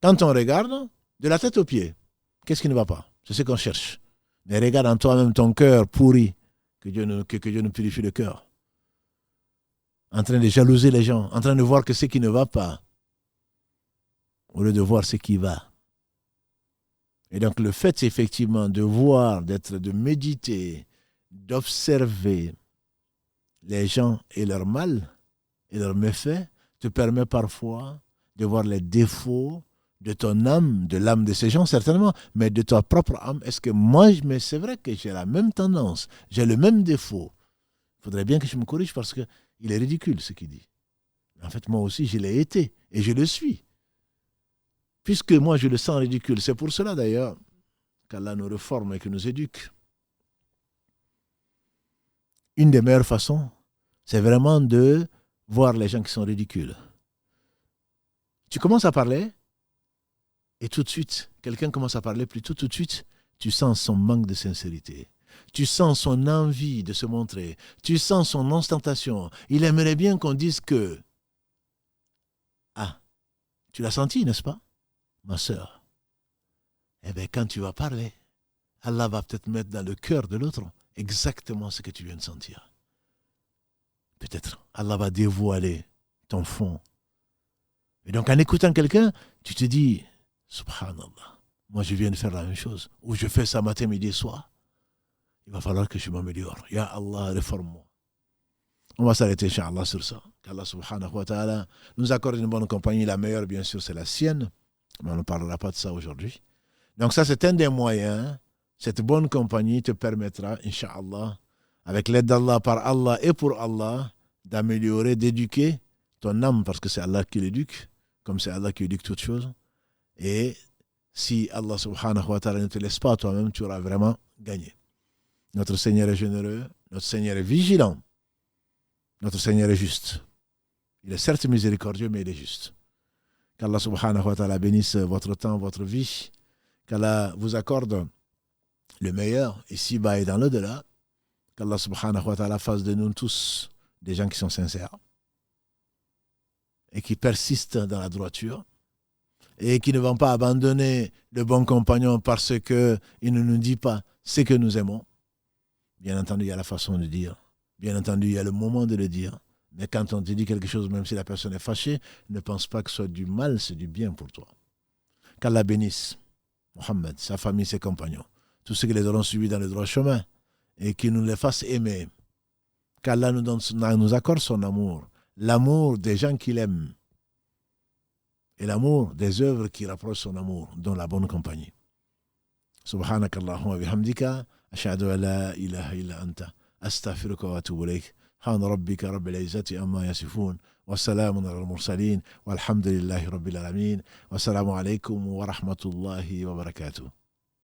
Quand on regarde, de la tête aux pieds, qu'est-ce qui ne va pas? C'est ce qu'on cherche. Mais regarde en toi-même ton cœur pourri, que Dieu nous purifie le cœur. En train de jalouser les gens, en train de voir que ce qui ne va pas, au lieu de voir ce qui va. Et donc le fait effectivement de voir, de méditer, d'observer les gens et leur mal et leurs méfaits, te permet parfois de voir les défauts de ton âme, de l'âme de ces gens certainement, mais de ta propre âme. Est-ce que moi, mais c'est vrai que j'ai la même tendance, j'ai le même défaut. Il faudrait bien que je me corrige parce qu'il est ridicule ce qu'il dit. En fait, moi aussi, je l'ai été et je le suis. Puisque moi, je le sens ridicule. C'est pour cela d'ailleurs qu'Allah nous réforme et qu'il nous éduque. Une des meilleures façons, c'est vraiment de voir les gens qui sont ridicules. Tu commences à parler et tout de suite, quelqu'un commence à parler, plutôt tout de suite, tu sens son manque de sincérité. Tu sens son envie de se montrer. Tu sens son ostentation. Il aimerait bien qu'on dise que... Ah, tu l'as senti, n'est-ce pas, ma sœur? Eh bien, quand tu vas parler, Allah va peut-être mettre dans le cœur de l'autre exactement ce que tu viens de sentir. Peut-être Allah va dévoiler ton fond. Et donc, en écoutant quelqu'un, tu te dis, Subhanallah, moi je viens de faire la même chose. Ou je fais ça matin, midi, soir. Il va falloir que je m'améliore. Ya Allah, réforme-moi. On va s'arrêter, Inch'Allah, sur ça. Qu'Allah subhanahu wa ta'ala nous accorde une bonne compagnie. La meilleure, bien sûr, c'est la sienne. Mais on ne parlera pas de ça aujourd'hui. Donc ça, c'est un des moyens. Cette bonne compagnie te permettra, Inch'Allah, avec l'aide d'Allah, par Allah et pour Allah, d'améliorer, d'éduquer ton âme, parce que c'est Allah qui l'éduque, comme c'est Allah qui éduque toutes choses. Et si Allah subhanahu wa ta'ala ne te laisse pas toi-même, tu auras vraiment gagné. Notre Seigneur est généreux, notre Seigneur est vigilant, notre Seigneur est juste. Il est certes miséricordieux, mais il est juste. Qu'Allah subhanahu wa ta'ala bénisse votre temps, votre vie, qu'Allah vous accorde le meilleur ici-bas et dans l'au-delà, qu'Allah subhanahu wa ta'ala fasse de nous tous des gens qui sont sincères et qui persistent dans la droiture et qui ne vont pas abandonner le bon compagnon parce qu'il ne nous dit pas ce que nous aimons. Bien entendu, il y a la façon de dire. Bien entendu, il y a le moment de le dire. Mais quand on te dit quelque chose, même si la personne est fâchée, ne pense pas que ce soit du mal, c'est du bien pour toi. Qu'Allah bénisse Mohammed, sa famille, ses compagnons, tous ceux qui les auront suivis dans le droit chemin et qui nous les fassent aimer. Qu'Allah nous accorde son amour, l'amour des gens qu'il aime et l'amour des œuvres qui rapprochent son amour, dont la bonne compagnie. Subhanakallahumma bihamdika. أشهد أن لا إله إلا أنت أستغفرك وأتوب إليك سبحان ربك رب العزة عما يصفون والسلام على المرسلين والحمد لله رب العالمين والسلام عليكم ورحمة الله وبركاته.